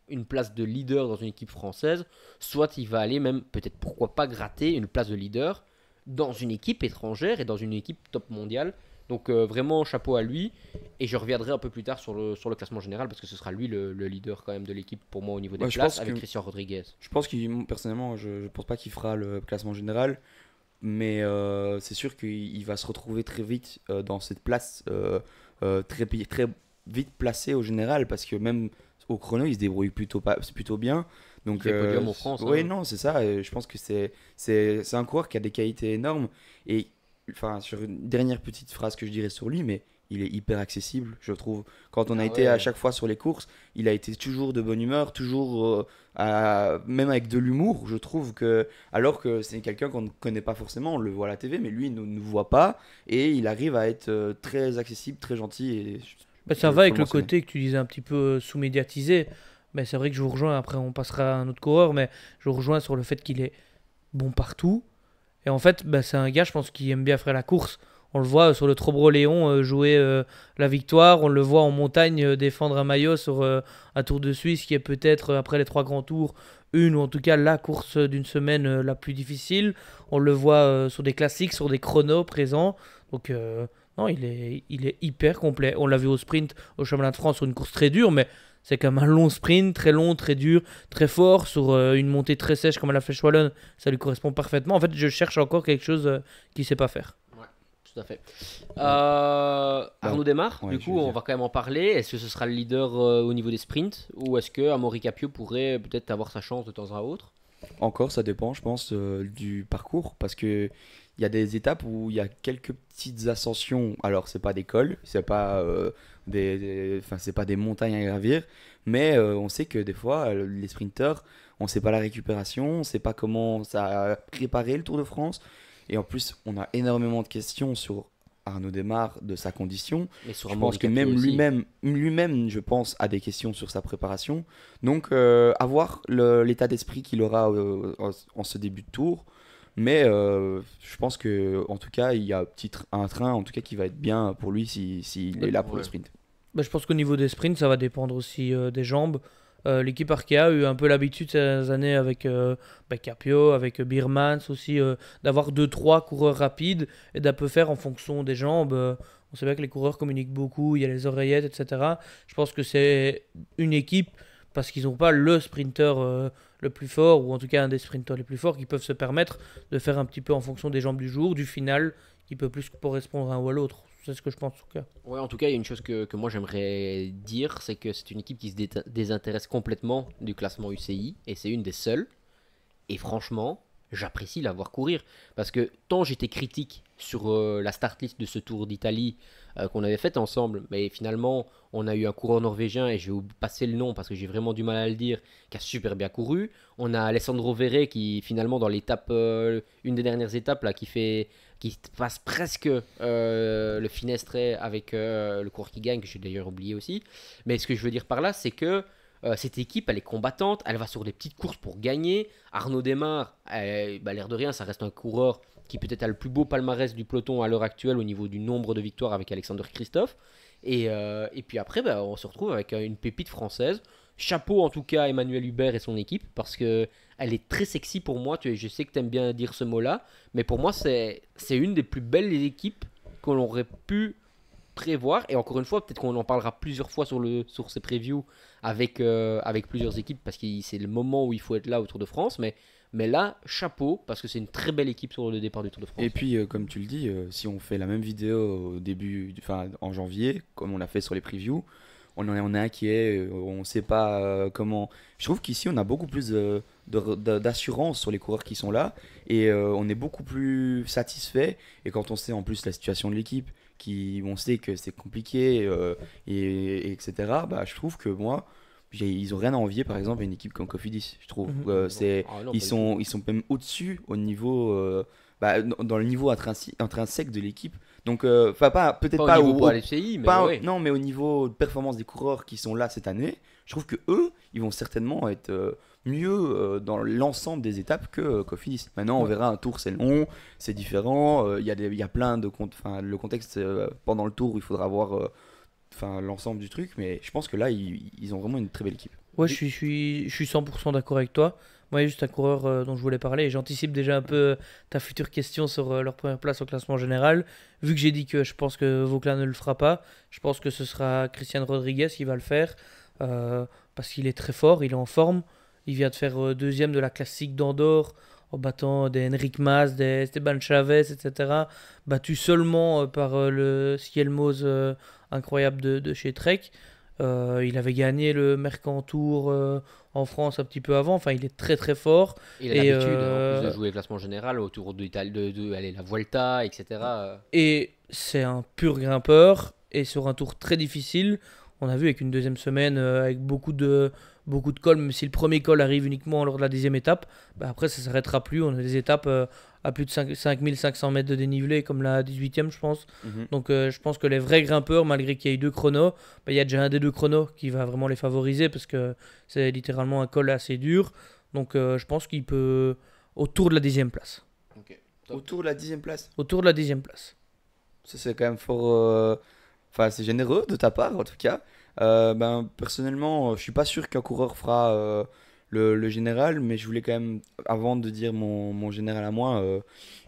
une place de leader dans une équipe française, soit il va aller même, peut-être pourquoi pas gratter une place de leader dans une équipe étrangère et dans une équipe top mondiale. Donc vraiment chapeau à lui. Et je reviendrai un peu plus tard sur le classement général parce que ce sera lui le leader quand même de l'équipe pour moi au niveau des Ouais, je places pense avec que Christian Rodriguez. je pense qu'il personnellement, je pense pas qu'il fera le classement général, mais c'est sûr qu'il va se retrouver très vite dans cette place très vite placée au général parce que même au chrono, il se débrouille plutôt bien. Il Donc fait podium en France. ouais, non, c'est ça. Je pense que c'est un coureur qui a des qualités énormes et enfin sur une dernière petite phrase que je dirais sur lui, mais il est hyper accessible, je trouve. Quand on a Ah été à ouais. chaque fois sur les courses, il a été toujours de bonne humeur, toujours même avec de l'humour, je trouve que alors que c'est quelqu'un qu'on ne connaît pas forcément, on le voit à la TV, mais lui il ne nous voit pas et il arrive à être très accessible, très gentil et Ça faut va avec le le mentionner. côté que tu disais un petit peu sous-médiatisé. Mais c'est vrai que je vous rejoins, après on passera à un autre coureur, mais je vous rejoins sur le fait qu'il est bon partout. Et en fait, c'est un gars, je pense, qui aime bien faire la course. On le voit sur le Trobreléon jouer la victoire. On le voit en montagne défendre un maillot sur un Tour de Suisse qui est peut-être, après les 3 grands tours, une ou en tout cas la course d'une semaine la plus difficile. On le voit sur des classiques, sur des chronos présents. Donc, non, il est hyper complet. On l'a vu au sprint au Championnat de France sur une course très dure, mais c'est comme un long sprint, très long, très dur, très fort, sur une montée très sèche comme à la Flèche Wallonne. Ça lui correspond parfaitement. En fait, je cherche encore quelque chose qu'il ne sait pas faire. Ouais, tout à fait. Ouais. Arnaud démarre, Ouais, du je coup vais on dire. va quand même en parler. Est-ce que ce sera le leader au niveau des sprints ou est-ce que Amaury Capio pourrait peut-être avoir sa chance de temps à autre? Encore, ça dépend, je pense, du parcours. Parce que il y a des étapes où il y a quelques petites ascensions. Alors, c'est pas des cols, c'est pas enfin, c'est pas des montagnes à gravir, mais on sait que des fois, les sprinteurs, on sait pas la récupération, on sait pas comment ça a préparé le Tour de France. Et en plus, on a énormément de questions sur Arnaud Démare, de sa condition. Mais Je pense que même lui-même, je pense, a des questions sur sa préparation. Donc, à voir l'état d'esprit qu'il aura en ce début de tour. Mais je pense que, en tout cas, il y a un train en tout cas qui va être bien pour lui s'il est là pour le sprint. Bah, je pense qu'au niveau des sprints, ça va dépendre aussi des jambes. L'équipe Arkea a eu un peu l'habitude ces années avec Capio, avec Birmans aussi, d'avoir 2-3 coureurs rapides et d'un peu faire en fonction des jambes. On sait bien que les coureurs communiquent beaucoup, il y a les oreillettes, etc. Je pense que c'est une équipe, parce qu'ils n'ont pas le sprinter le plus fort, ou en tout cas un des sprinters les plus forts, qui peuvent se permettre de faire un petit peu en fonction des jambes du jour, du final, qui peut plus correspondre à un ou à l'autre. C'est ce que je pense en tout cas. Ouais, en tout cas, il y a une chose que moi j'aimerais dire, c'est que c'est une équipe qui se désintéresse complètement du classement UCI, et c'est une des seules. Et franchement, j'apprécie la voir courir. Parce que tant j'étais critique sur la start list de ce Tour d'Italie qu'on avait fait ensemble, mais finalement, on a eu un coureur norvégien, et je vais passer le nom parce que j'ai vraiment du mal à le dire, qui a super bien couru. On a Alessandro Verret qui, finalement, dans l'étape, une des dernières étapes, là, qui passe presque le Finestre avec le coureur qui gagne, que j'ai d'ailleurs oublié aussi. Mais ce que je veux dire par là, c'est que cette équipe, elle est combattante, elle va sur des petites courses pour gagner. Arnaud Démare, l'air de rien, ça reste un coureur qui peut-être a le plus beau palmarès du peloton à l'heure actuelle au niveau du nombre de victoires avec Alexander Christophe. Et puis après, on se retrouve avec une pépite française. Chapeau en tout cas à Emmanuel Hubert et son équipe, parce que elle est très sexy pour moi. Je sais que tu aimes bien dire ce mot-là, mais pour moi, c'est une des plus belles équipes qu'on aurait pu prévoir. Et encore une fois, peut-être qu'on en parlera plusieurs fois sur ces previews avec plusieurs équipes, parce que c'est le moment où il faut être là au Tour de France. Mais là, chapeau, parce que c'est une très belle équipe sur le départ du Tour de France. Et puis, comme tu le dis, si on fait la même vidéo en janvier, comme on l'a fait sur les previews, on est inquiet, on ne sait pas comment. Je trouve qu'ici, on a beaucoup plus d'assurance sur les coureurs qui sont là, et on est beaucoup plus satisfait. Et quand on sait en plus la situation de l'équipe, on sait que c'est compliqué, etc., je trouve que moi, ils ont rien à envier par exemple à une équipe comme Cofidis, je trouve. Ils sont même au-dessus au niveau dans le niveau intrinsèque de l'équipe. Donc peut-être pas au niveau pour LCI, mais ouais. non, mais au niveau de performance des coureurs qui sont là cette année, je trouve que eux, ils vont certainement être mieux dans l'ensemble des étapes que Cofidis. Maintenant, on verra, un tour c'est long, c'est différent, il y a plein de le contexte pendant le tour où il faudra voir l'ensemble du truc, mais je pense que là ils ont vraiment une très belle équipe. Ouais, je suis 100% d'accord avec toi. Moi, il y a juste un coureur dont je voulais parler, et j'anticipe déjà un peu ta future question sur leur première place au classement général. Vu que j'ai dit que je pense que Vauclin ne le fera pas, je pense que ce sera Christian Rodriguez qui va le faire, parce qu'il est très fort, il est en forme. Il vient de faire deuxième de la classique d'Andorre en battant des Enric Mas, des Esteban Chavez, etc. Battu seulement par le Skelmos incroyable de chez Trek. Il avait gagné le Mercantour en France un petit peu avant. Enfin, il est très très fort. Il a l'habitude en plus de jouer le classement général autour de la Vuelta, etc. Et c'est un pur grimpeur. Et sur un tour très difficile, on a vu avec une deuxième semaine avec beaucoup de cols, même si le premier col arrive uniquement lors de la 10e étape, après ça ne s'arrêtera plus. On a des étapes à plus de 5500 mètres de dénivelé, comme la 18e, je pense. Donc je pense que les vrais grimpeurs, malgré qu'il y ait eu deux chronos, il y a déjà un des deux chronos qui va vraiment les favoriser, parce que c'est littéralement un col assez dur. Donc je pense qu'il peut autour de la 10e place. Okay. Autour de la 10e place. Autour de la 10e place. Ça c'est quand même fort... c'est généreux de ta part en tout cas. Personnellement, je suis pas sûr qu'un coureur fera le général, mais je voulais quand même, avant de dire mon général à moi,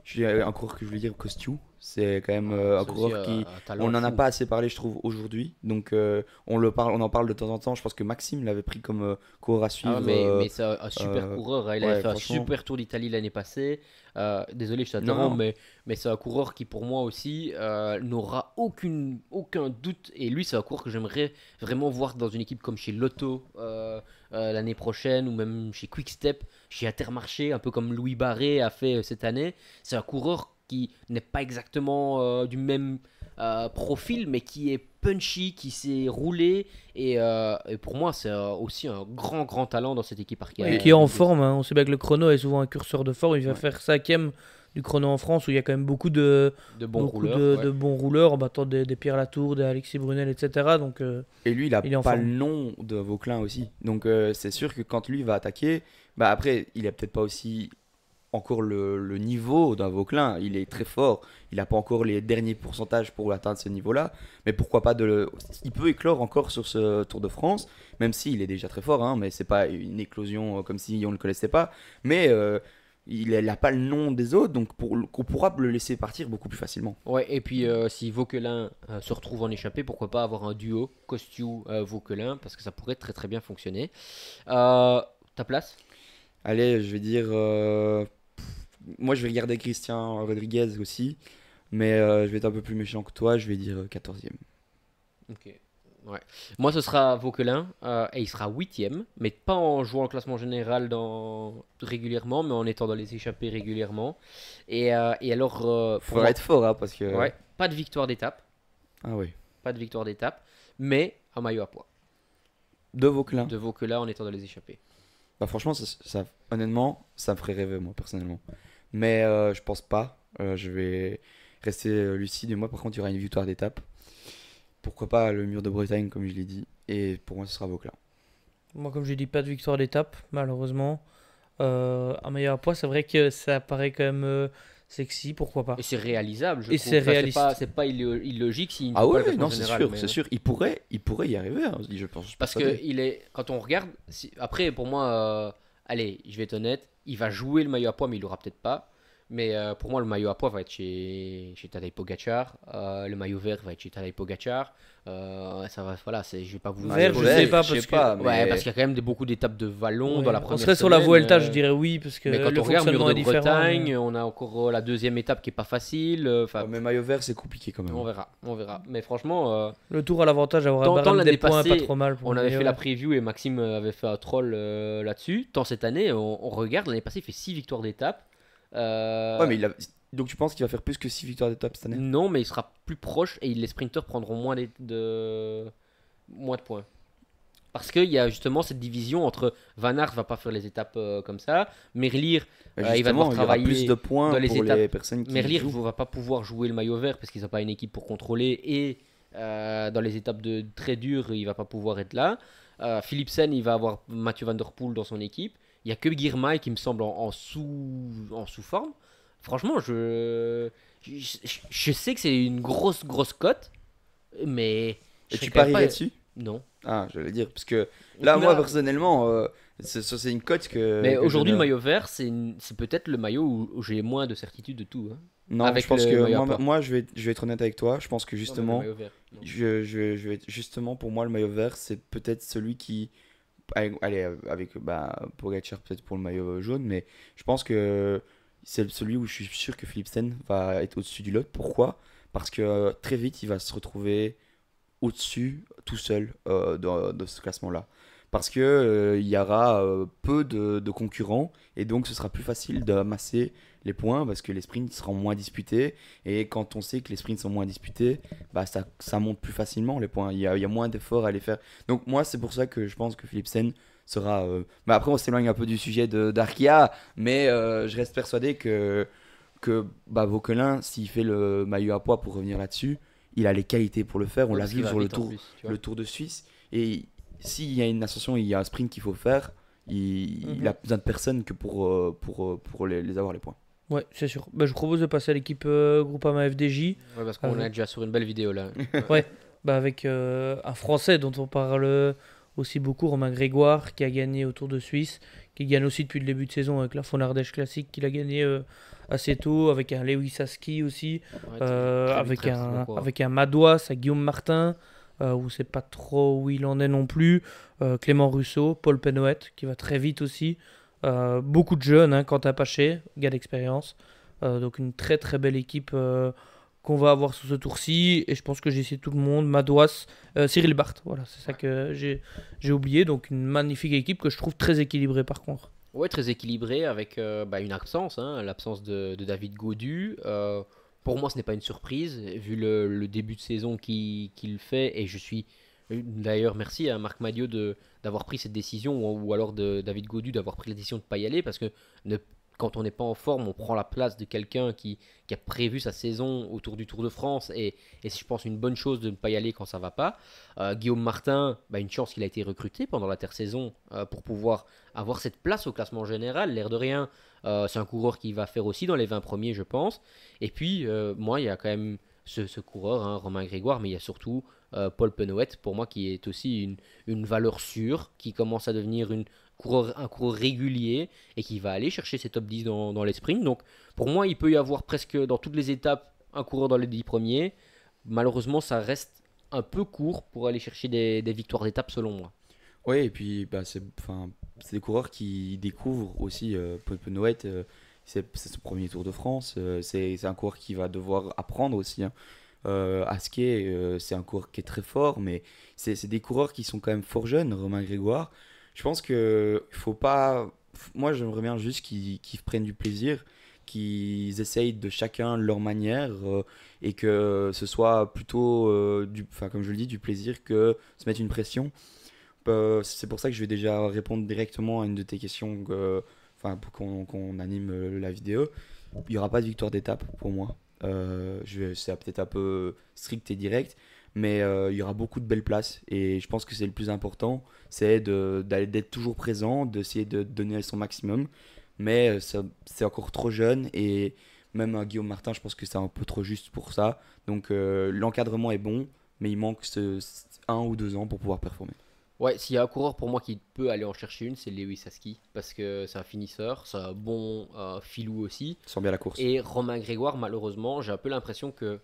j'ai un coureur que je voulais dire, Kosciu. C'est quand même un coureur qui... On n'en a pas assez parlé, je trouve, aujourd'hui. Donc on en parle de temps en temps. Je pense que Maxime l'avait pris comme coureur à suivre. Mais c'est un super coureur. Il avait fait un super Tour d'Italie l'année passée. Désolé, je t'interromps, mais c'est un coureur qui, pour moi aussi, n'aura aucun doute. Et lui, c'est un coureur que j'aimerais vraiment voir dans une équipe comme chez Lotto l'année prochaine, ou même chez Quick Step, chez Intermarché, un peu comme Louis Barré a fait cette année. C'est un coureur qui n'est pas exactement du même profil, mais qui est punchy, qui s'est roulé. Et pour moi, c'est aussi un grand talent dans cette équipe Arkea. Et qui est en forme, hein. On sait bien que le chrono est souvent un curseur de forme. Il va faire 5e du chrono en France, où il y a quand même beaucoup de bons rouleurs. de bons rouleurs, en battant des Pierre Latour, des Alexis Brunel, etc. Donc, Et lui, il a il est en pas forme. le nom de Vauquelin aussi. Donc c'est sûr que quand lui va attaquer, bah après, il a peut-être pas aussi encore le niveau d'un Vauquelin. Il est très fort. Il n'a pas encore les derniers pourcentages pour atteindre ce niveau-là. Mais pourquoi pas il peut éclore encore sur ce Tour de France, même s'il est déjà très fort. Hein, mais c'est pas une éclosion comme si on ne le connaissait pas. Mais il n'a pas le nom des autres, donc on pourra le laisser partir beaucoup plus facilement. Ouais, et puis si Vauquelin se retrouve en échappée, pourquoi pas avoir un duo Costiou-Vauquelin, parce que ça pourrait très bien fonctionner. Ta place? Allez, je vais dire. Moi, je vais regarder Christian Rodriguez aussi. Mais je vais être un peu plus méchant que toi. Je vais dire 14e. Ok. Ouais. Moi, ce sera Vauquelin et il sera 8e, mais pas en jouant le classement général régulièrement, mais en étant dans les échappées régulièrement. Et alors, pour Faudra moi, être fort, hein, parce que. ouais, pas de victoire d'étape, Ah oui. mais un maillot à poids De Vauquelin. de Vauquelin en étant dans les échappées. Bah, franchement, honnêtement, ça me ferait rêver, moi, personnellement. Mais je pense pas. Je vais rester lucide. Et moi, par contre, il y aura une victoire d'étape. Pourquoi pas le mur de Bretagne, comme je l'ai dit. Et pour moi, ce sera Vauquelin. Moi, comme je dis, pas de victoire d'étape, malheureusement. Un maillot à poids, c'est vrai que ça paraît quand même sexy, pourquoi pas. Et c'est réalisable, je Et trouve. c'est Enfin, réaliste. C'est pas illogique s'il ne Ah fait pas le ouais, classement non, c'est général, sûr, mais- c'est sûr. Il pourrait y arriver, hein, je pense. Parce que quand on regarde, après pour moi, allez, je vais être honnête, il va jouer le maillot à poids, mais il l'aura peut-être pas. Mais pour moi, le maillot à poids va être chez Tadej Pogacar. Le maillot vert va être chez Tadej Pogacar. Ça va, voilà, je vais pas vous. Vert, je sais pas, parce que- Ouais, parce qu'il y a quand même beaucoup d'étapes de vallon dans la on première serait sur la semaine, Vuelta, je dirais oui, parce que Mais quand le on regarde Mur fonctionnement de est différent. Bretagne, on a encore la deuxième étape qui est pas facile. Enfin, Mais maillot vert, c'est compliqué quand même. on verra. Mais franchement. Le Tour a l'avantage d'avoir Tant un barème l'année des points passée, pas trop mal. pour On le avait fait maillot la vert. preview et Maxime avait fait un troll là-dessus. Tant cette année, on regarde, l'année passée, il fait 6 victoires d'étape. Ouais, mais donc tu penses qu'il va faire plus que 6 victoires d'étape cette année? Non, mais il sera plus proche et les sprinters prendront moins moins de points. Parce qu'il y a justement cette division entre Van Aert va pas faire les étapes comme ça, Merlier, Bah, il va devoir justement, il y aura travailler plus de points dans les pour étapes. les personnes qui Merlier jouent. ne va pas pouvoir jouer le maillot vert parce qu'ils n'ont pas une équipe pour contrôler et dans les étapes très dures, il va pas pouvoir être là. Philipsen, il va avoir Mathieu Van Der Poel dans son équipe. Il y a que Girmay qui me semble en sous-forme. Franchement, je sais que c'est une grosse cote, mais je Et tu serais quand même parierais pas- dessus? Non. Ah, j'allais dire. Parce que là, moi, personnellement, c'est une cote que. Mais que aujourd'hui, je le ne- maillot vert, c'est peut-être le maillot où j'ai moins de certitude de tout. Hein. Non, avec je pense le que maillot à moi, poids. je vais être honnête avec toi. Je pense que Non, mais le justement, maillot vert, non. je vais être justement pour moi le maillot vert, c'est peut-être celui qui, allez, avec Pogacar peut-être pour le maillot jaune, mais je pense que c'est celui où je suis sûr que Philipsen va être au-dessus du lot. Pourquoi? Parce que très vite il va se retrouver au-dessus tout seul de ce classement-là. Parce que il y aura peu de concurrents et donc ce sera plus facile d'amasser les points parce que les sprints seront moins disputés et quand on sait que les sprints sont moins disputés, bah ça monte plus facilement les points. Il y a moins d'efforts à les faire. Donc moi c'est pour ça que je pense que Philipsen sera. Bah après on s'éloigne un peu du sujet d'Arkia, mais je reste persuadé que Vauquelin, s'il fait le maillot à poids pour revenir là-dessus, il a les qualités pour le faire. On Ouais, l'a parce qu'il vu va sur le vite en tour, plus, tu vois. le Tour de Suisse. Et s'il y a une ascension, il y a un sprint qu'il faut faire, il a besoin de personne que pour les avoir les points. Ouais, c'est sûr. Bah, je propose de passer à l'équipe Groupama FDJ. Ouais, parce qu'on Ah, est déjà sur une belle vidéo là. Bah, avec un Français dont on parle aussi beaucoup, Romain Grégoire, qui a gagné au Tour de Suisse, qui gagne aussi depuis le début de saison avec la Fonardèche Classique, qu'il a gagné assez tôt, avec un Lewis Aski aussi, Ouais, très avec, vite, un, quoi. avec un Madouas, à Guillaume Martin, où c'est pas trop où il en est non plus, Clément Russo, Paul Penouet, qui va très vite aussi, beaucoup de jeunes, hein, Quentin Paché, gars d'expérience, donc une très très belle équipe qu'on va avoir sur ce tour-ci, et je pense que j'ai cité tout le monde, Madouas, Cyril Barth, voilà, c'est ça que j'ai oublié, donc une magnifique équipe que je trouve très équilibrée par contre. Ouais, très équilibré avec une absence, hein, l'absence de David Gaudu. Pour moi, ce n'est pas une surprise, vu le début de saison qu'il fait. Et je suis d'ailleurs, merci à Marc Madiot d'avoir pris cette décision, ou alors de David Gaudu d'avoir pris la décision de ne pas y aller, parce que ne- quand on n'est pas en forme, on prend la place de quelqu'un qui a prévu sa saison autour du Tour de France. Et c'est, je pense, une bonne chose de ne pas y aller quand ça va pas. Guillaume Martin, une chance qu'il a été recruté pendant l'intersaison pour pouvoir avoir cette place au classement général. L'air de rien, c'est un coureur qui va faire aussi dans les 20 premiers, je pense. Et puis, moi, il y a quand même ce coureur, hein, Romain Grégoire, mais il y a surtout Paul Penouet, pour moi, qui est aussi une valeur sûre, qui commence à devenir un coureur régulier et qui va aller chercher ses top 10 dans les sprints. Donc, pour moi, il peut y avoir presque dans toutes les étapes un coureur dans les 10 premiers. Malheureusement, ça reste un peu court pour aller chercher des victoires d'étape, selon moi. Ouais, et puis c'est des coureurs qui découvrent aussi Paul Penouet. C'est son premier Tour de France. C'est un coureur qui va devoir apprendre aussi, hein. Asquet, c'est un coureur qui est très fort, mais c'est des coureurs qui sont quand même fort jeunes. Romain Grégoire, je pense que faut pas. Moi, j'aimerais bien juste qu'ils prennent du plaisir, qu'ils essayent de chacun leur manière, et que ce soit plutôt, comme je le dis, du plaisir que se mettre une pression. C'est pour ça que je vais déjà répondre directement à une de tes questions, pour qu'on anime la vidéo. Il n'y aura pas de victoire d'étape pour moi. C'est peut-être un peu strict et direct, mais il y aura beaucoup de belles places. Et je pense que c'est le plus important, c'est d'être toujours présent, d'essayer de donner son maximum. Mais c'est encore trop jeune, et même Guillaume Martin, je pense que c'est un peu trop juste pour ça. Donc l'encadrement est bon, mais il manque 1 ou 2 ans pour pouvoir performer. Ouais, s'il y a un coureur pour moi qui peut aller en chercher une, c'est Lewis Hasky, parce que c'est un finisseur, c'est un bon filou aussi. Il sent bien la course. Et Romain Grégoire, malheureusement, j'ai un peu l'impression que,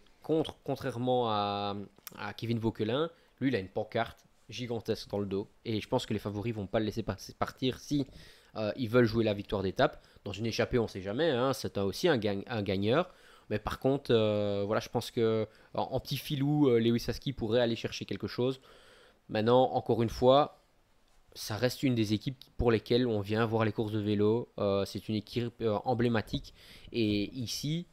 contrairement à Kevin Vauquelin, lui, il a une pancarte gigantesque dans le dos. Et je pense que les favoris vont pas le laisser partir si ils veulent jouer la victoire d'étape. Dans une échappée, on sait jamais, hein, c'est aussi un gagneur. Mais par contre, voilà, je pense que en petit filou, Lewis Hasky pourrait aller chercher quelque chose. Maintenant, encore une fois, ça reste une des équipes pour lesquelles on vient voir les courses de vélo. C'est une équipe emblématique. Et ici,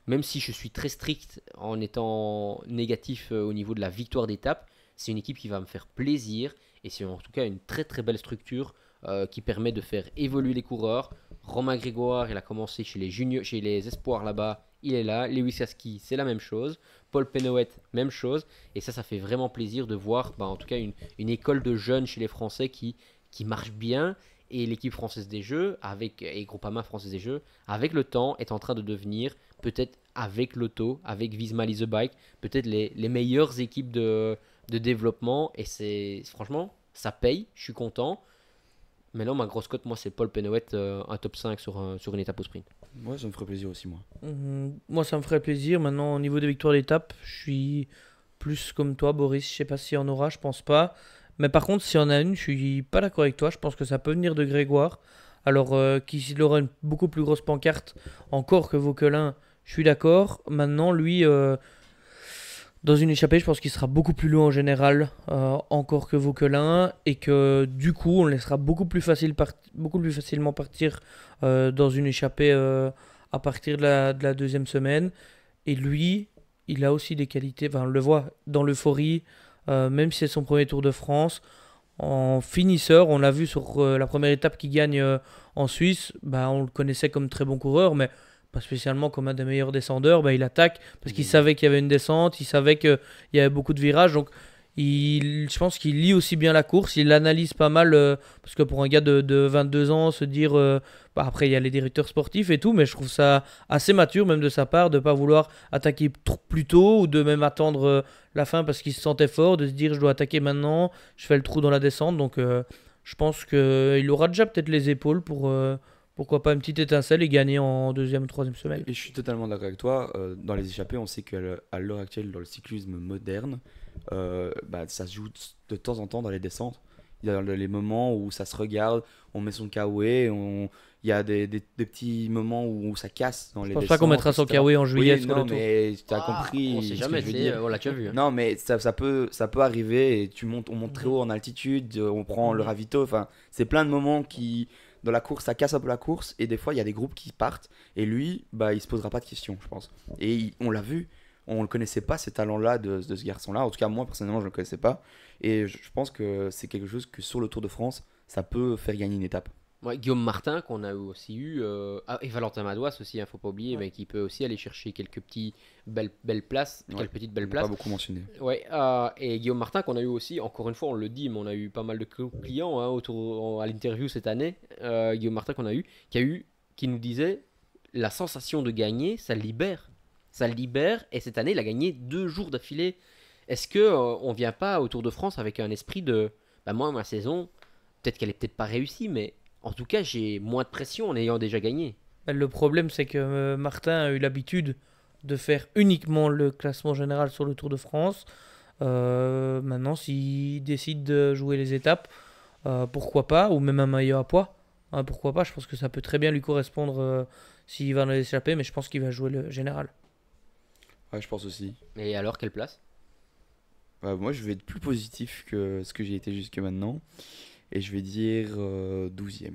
même si je suis très strict en étant négatif au niveau de la victoire d'étape, c'est une équipe qui va me faire plaisir. Et c'est en tout cas une très très belle structure qui permet de faire évoluer les coureurs. Romain Grégoire, il a commencé chez les juniors, chez les espoirs là-bas. Il est là. Lewis Hasky, c'est la même chose. Paul Penouet, même chose. Et ça fait vraiment plaisir de voir, en tout cas, une école de jeunes chez les Français qui marche bien. Et l'équipe française des Jeux, et Groupama française des Jeux, avec le temps, est en train de devenir, peut-être avec Lotto, avec Visma Lease a Bike, peut-être les meilleures équipes de développement. Et franchement, ça paye. Je suis content. Maintenant, ma grosse cote, moi, c'est Paul Penouet, un top 5 sur une étape au sprint. Moi, ça me ferait plaisir aussi, moi. Moi, ça me ferait plaisir. Maintenant, au niveau des victoires d'étape, je suis plus comme toi, Boris. Je sais pas s'il y en aura, je pense pas. Mais par contre, s'il y en a une, je suis pas d'accord avec toi. Je pense que ça peut venir de Grégoire. Alors, qu'il aura une beaucoup plus grosse pancarte encore que Vauquelin, je suis d'accord. Maintenant, lui, dans une échappée, je pense qu'il sera beaucoup plus loin en général, encore que Vauquelin, et que du coup, on le laissera beaucoup plus facilement partir dans une échappée à partir de la deuxième semaine. Et lui, il a aussi des qualités, enfin, on le voit dans l'euphorie, même si c'est son premier Tour de France. En finisseur, on l'a vu sur la première étape qu'il gagne en Suisse, on le connaissait comme très bon coureur, mais pas spécialement comme un des meilleurs descendeurs. Il attaque parce qu'il savait qu'il y avait une descente, il savait qu'il y avait beaucoup de virages, donc je pense qu'il lit aussi bien la course, il l'analyse pas mal, parce que pour un gars de 22 ans, se dire, après il y a les directeurs sportifs et tout, mais je trouve ça assez mature même de sa part, de pas vouloir attaquer plus tôt, ou de même attendre la fin parce qu'il se sentait fort, de se dire je dois attaquer maintenant, je fais le trou dans la descente, donc je pense qu'il aura déjà peut-être les épaules pour... pourquoi pas une petite étincelle et gagner en deuxième ou troisième semaine. Et je suis totalement d'accord avec toi. Dans les échappées, on sait qu'à l'heure actuelle, dans le cyclisme moderne, ça se joue de temps en temps dans les descentes. Il y a les moments où ça se regarde, on met son KOE, il y a des petits moments où ça casse dans les descentes. Je pense pas qu'on mettra son KOE en juillet sur le tour. Mais tu as compris. On sait jamais, tu as vu. Non, mais ça peut arriver, et on monte très haut en altitude, on prend le ravito. Enfin, c'est plein de moments qui dans la course, ça casse un peu la course. Et des fois, il y a des groupes qui partent. Et lui, bah, il se posera pas de questions, je pense. Et on l'a vu. On ne connaissait pas ces talents-là de ce garçon-là. En tout cas, moi, personnellement, je ne le connaissais pas. Et je pense que c'est quelque chose que sur le Tour de France, ça peut faire gagner une étape. Ouais, Guillaume Martin, qu'on a aussi eu, et Valentin Madouas aussi, faut pas oublier, Ouais. mais qui peut aussi aller chercher quelques belles places, Ouais, quelques petites On belles n'a places. pas beaucoup mentionné. Ouais, et Guillaume Martin, qu'on a eu aussi, encore une fois, on le dit, mais on a eu pas mal de clients hein, à l'interview cette année. Guillaume Martin, qu'on a eu, qui nous disait la sensation de gagner, ça le libère. Ça le libère, et cette année, il a gagné 2 jours d'affilée. Est-ce que on vient pas au Tour de France avec un esprit de, bah moi, ma saison, peut-être qu'elle est peut-être pas réussie, mais en tout cas, j'ai moins de pression en ayant déjà gagné. Le problème, c'est que Martin a eu l'habitude de faire uniquement le classement général sur le Tour de France. Maintenant, s'il décide de jouer les étapes, pourquoi pas, ou même un maillot à poids, hein, pourquoi pas. Je pense que ça peut très bien lui correspondre s'il va dans l'échappée, mais je pense qu'il va jouer le général. Ouais, je pense aussi. Et alors, quelle place? Moi, je vais être plus positif que ce que j'ai été jusque maintenant. Et je vais dire 12e.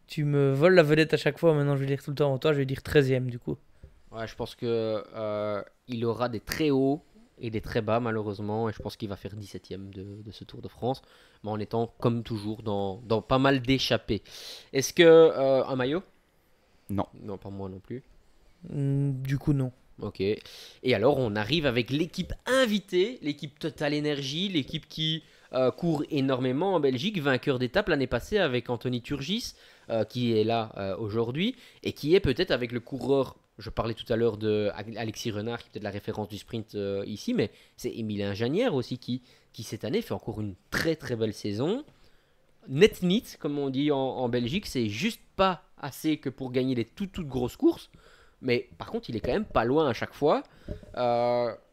Tu me voles la vedette à chaque fois, maintenant je vais dire tout le temps en toi, je vais dire 13e du coup. Ouais, je pense que il aura des très hauts et des très bas, malheureusement. Et je pense qu'il va faire 17e de ce Tour de France. Mais en étant, comme toujours, dans pas mal d'échappées. Est-ce que un maillot? Non. Non, pas moi non plus. Du coup, non. Ok. Et alors, on arrive avec l'équipe invitée, l'équipe Total Energy, l'équipe qui court énormément en Belgique, vainqueur d'étape l'année passée avec Anthony Turgis, qui est là aujourd'hui, et qui est peut-être avec le coureur, je parlais tout à l'heure de Alexis Renard, qui est peut-être la référence du sprint ici, mais c'est Emilien Janière aussi qui cette année fait encore une très très belle saison. Net nit, comme on dit en Belgique, c'est juste pas assez que pour gagner les toutes grosses courses. Mais par contre, il est quand même pas loin à chaque fois.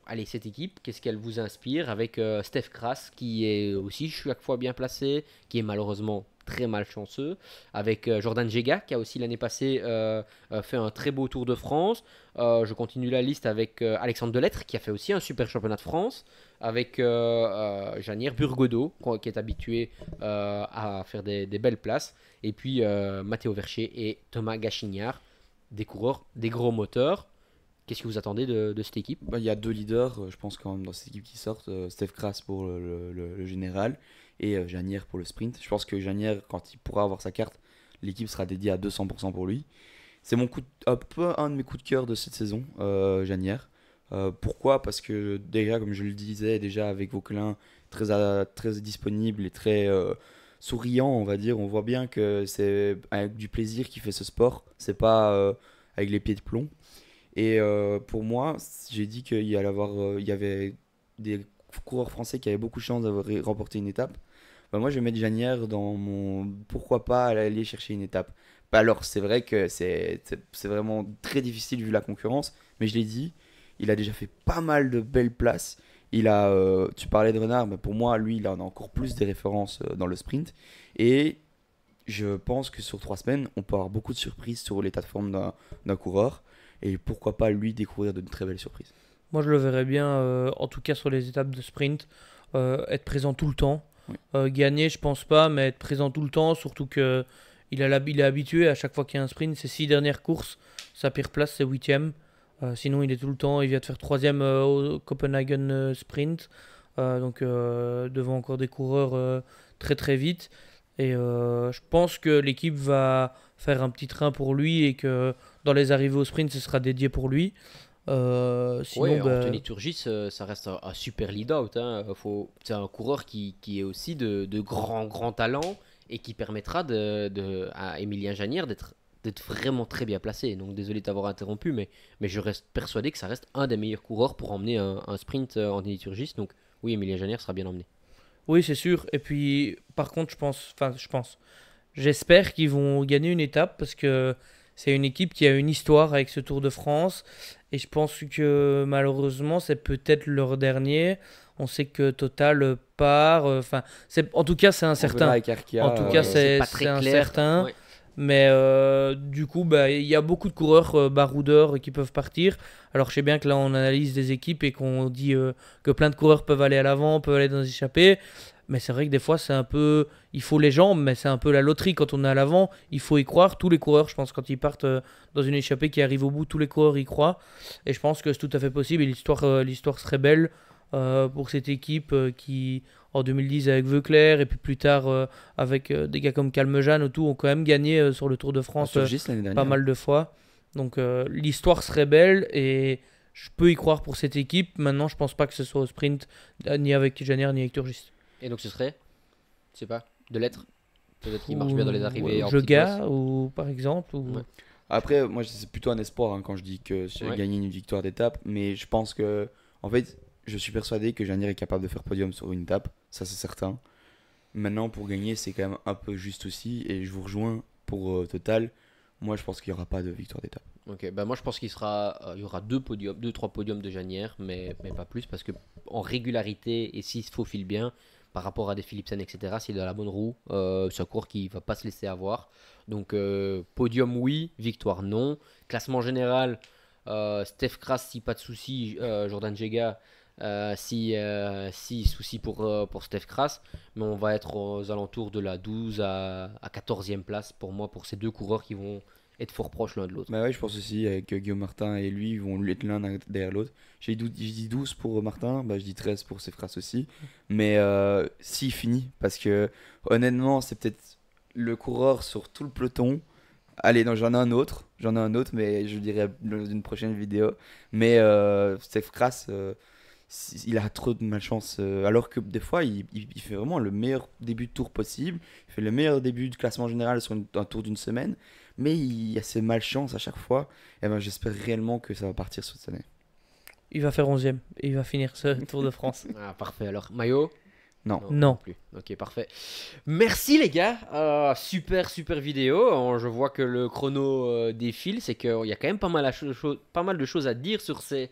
Allez, cette équipe, qu'est-ce qu'elle vous inspire avec Steph Kras, qui est aussi chaque fois bien placé, qui est malheureusement très malchanceux, avec Jordan Gega, qui a aussi l'année passée fait un très beau Tour de France. Je continue la liste avec Alexandre Delettre, qui a fait aussi un super championnat de France, avec Janière Burgodeau, qui est habitué à faire des belles places, et puis Matteo Vercher et Thomas Gachignard, des coureurs, des gros moteurs. Qu'est-ce que vous attendez de cette équipe? Il y a 2 leaders, je pense, quand même, dans cette équipe qui sortent. Steph Kras pour le général et Janière pour le sprint. Je pense que Janière, quand il pourra avoir sa carte, l'équipe sera dédiée à 200% pour lui. C'est un peu un de mes coups de cœur de cette saison, Janière. Pourquoi? Parce que déjà, comme je le disais, déjà avec Vauquelin, très disponible et très souriant, on va dire. On voit bien que c'est avec du plaisir qu'il fait ce sport. C'est pas avec les pieds de plomb. Et pour moi, j'ai dit qu'il y avait des coureurs français qui avaient beaucoup de chance d'avoir remporté une étape. Bah, moi, je vais mettre Janière dans mon pourquoi pas aller chercher une étape. Bah, alors, c'est vrai que c'est vraiment très difficile vu la concurrence, mais je l'ai dit, il a déjà fait pas mal de belles places. Tu parlais de Renard, mais pour moi, lui, il en a encore plus des références dans le sprint. Et je pense que sur 3 semaines, on peut avoir beaucoup de surprises sur l'état de forme d'un coureur. Et pourquoi pas lui découvrir de très belles surprises. Moi je le verrais bien, en tout cas sur les étapes de sprint, être présent tout le temps. Oui. Gagner, je pense pas, mais être présent tout le temps, surtout que il est habitué à chaque fois qu'il y a un sprint, ses 6 dernières courses, sa pire place c'est 8ème. Sinon il est tout le temps, il vient de faire 3ème au Copenhagen Sprint, donc devant encore des coureurs très très vite. Et je pense que l'équipe va faire un petit train pour lui et que dans les arrivées au sprint, ce sera dédié pour lui. Sinon, Ouais, Anthony Turgis, ça reste un super lead-out. Hein. C'est un coureur qui est aussi de grands talents et qui permettra à Emilien Janière d'être vraiment très bien placé. Donc désolé de t'avoir interrompu, mais je reste persuadé que ça reste un des meilleurs coureurs pour emmener un sprint Anthony Turgis. Donc oui, Emilien Janière sera bien emmené. oui, c'est sûr. Et puis, par contre, j'espère qu'ils vont gagner une étape parce que c'est une équipe qui a une histoire avec ce Tour de France. Et je pense que malheureusement, c'est peut-être leur dernier. On sait que Total part. En tout cas, c'est On verra incertain. avec Arkea, En tout cas, c'est pas très clair. incertain. Ouais. Mais du coup, il y a beaucoup de coureurs baroudeurs qui peuvent partir. Alors je sais bien que là on analyse des équipes et qu'on dit que plein de coureurs peuvent aller à l'avant, peuvent aller dans les échappées. Mais c'est vrai que des fois, c'est un peu. Il faut les jambes, mais c'est un peu la loterie. Quand on est à l'avant, il faut y croire. Tous les coureurs, je pense, quand ils partent dans une échappée qui arrive au bout, tous les coureurs y croient. Et je pense que c'est tout à fait possible. Et l'histoire serait belle pour cette équipe qui, en 2010, avec Veuclair, et puis plus tard, avec des gars comme Calmejane, tout, ont quand même gagné sur le Tour de France Sur Gis l'année dernière. pas mal de fois. Donc l'histoire serait belle et je peux y croire pour cette équipe. Maintenant, je pense pas que ce soit au sprint, ni avec Janier, ni avec Turgis. Et donc ce serait, je sais pas, de l'être. Peut-être qu'il marche bien dans les arrivées en Je petite gars, ou par exemple. Ou... Ouais. Après, moi, c'est plutôt un espoir quand je dis que j'ai Ouais. gagné une victoire d'étape. Mais je pense que, en fait, je suis persuadé que Janier est capable de faire podium sur une étape. Ça, c'est certain. Maintenant, pour gagner, c'est quand même un peu juste aussi. Et je vous rejoins pour Total. Moi, je pense qu'il n'y aura pas de victoire d'étape. Ok, bah moi je pense qu'il il y aura deux, trois podiums de Janière, mais pas plus, parce que en régularité, et s'il se faufile bien, par rapport à des Philipsen, etc., s'il est dans la bonne roue, c'est un cours qui va pas se laisser avoir. Donc podium oui, victoire non. Classement général, Steph Kras si pas de soucis, Jordan Jega si souci pour Steph Kras, mais on va être aux alentours de la 12 à 14e place pour moi, pour ces deux coureurs qui vont être fort proches l'un de l'autre. Bah ouais, je pense aussi avec Guillaume Martin et lui, ils vont être l'un derrière l'autre. J'ai dit 12 pour Martin, bah je dis 13 pour Sefras aussi. Mais s'il finit, parce que honnêtement, c'est peut-être le coureur sur tout le peloton. Allez, non, j'en ai un autre, mais je le dirai dans une prochaine vidéo. Mais Sefras, il a trop de malchance. Alors que des fois, il fait vraiment le meilleur début de tour possible. Il fait le meilleur début de classement général sur un tour d'une semaine. Mais il a ses malchances à chaque fois. Et ben, j'espère réellement que ça va partir cette année. Il va faire 11e et il va finir ce Tour de France. Ah, parfait. Alors, maillot? Non. Non. Plus. Ok, parfait. Merci les gars. Super vidéo. Je vois que le chrono défile. C'est qu'il y a quand même pas mal de choses à dire sur ces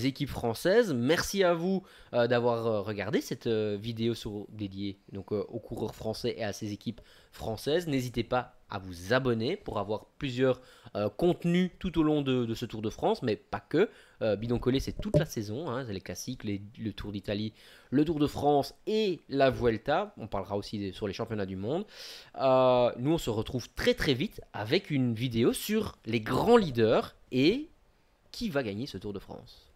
équipes françaises. Merci à vous d'avoir regardé cette vidéo dédiée donc, aux coureurs français et à ces équipes françaises. N'hésitez pas à vous abonner pour avoir plusieurs contenus tout au long de ce Tour de France, mais pas que. Bidon collé, c'est toute la saison, hein, les classiques, le Tour d'Italie, le Tour de France et la Vuelta. On parlera aussi sur les championnats du monde. Nous, on se retrouve très vite avec une vidéo sur les grands leaders et qui va gagner ce Tour de France.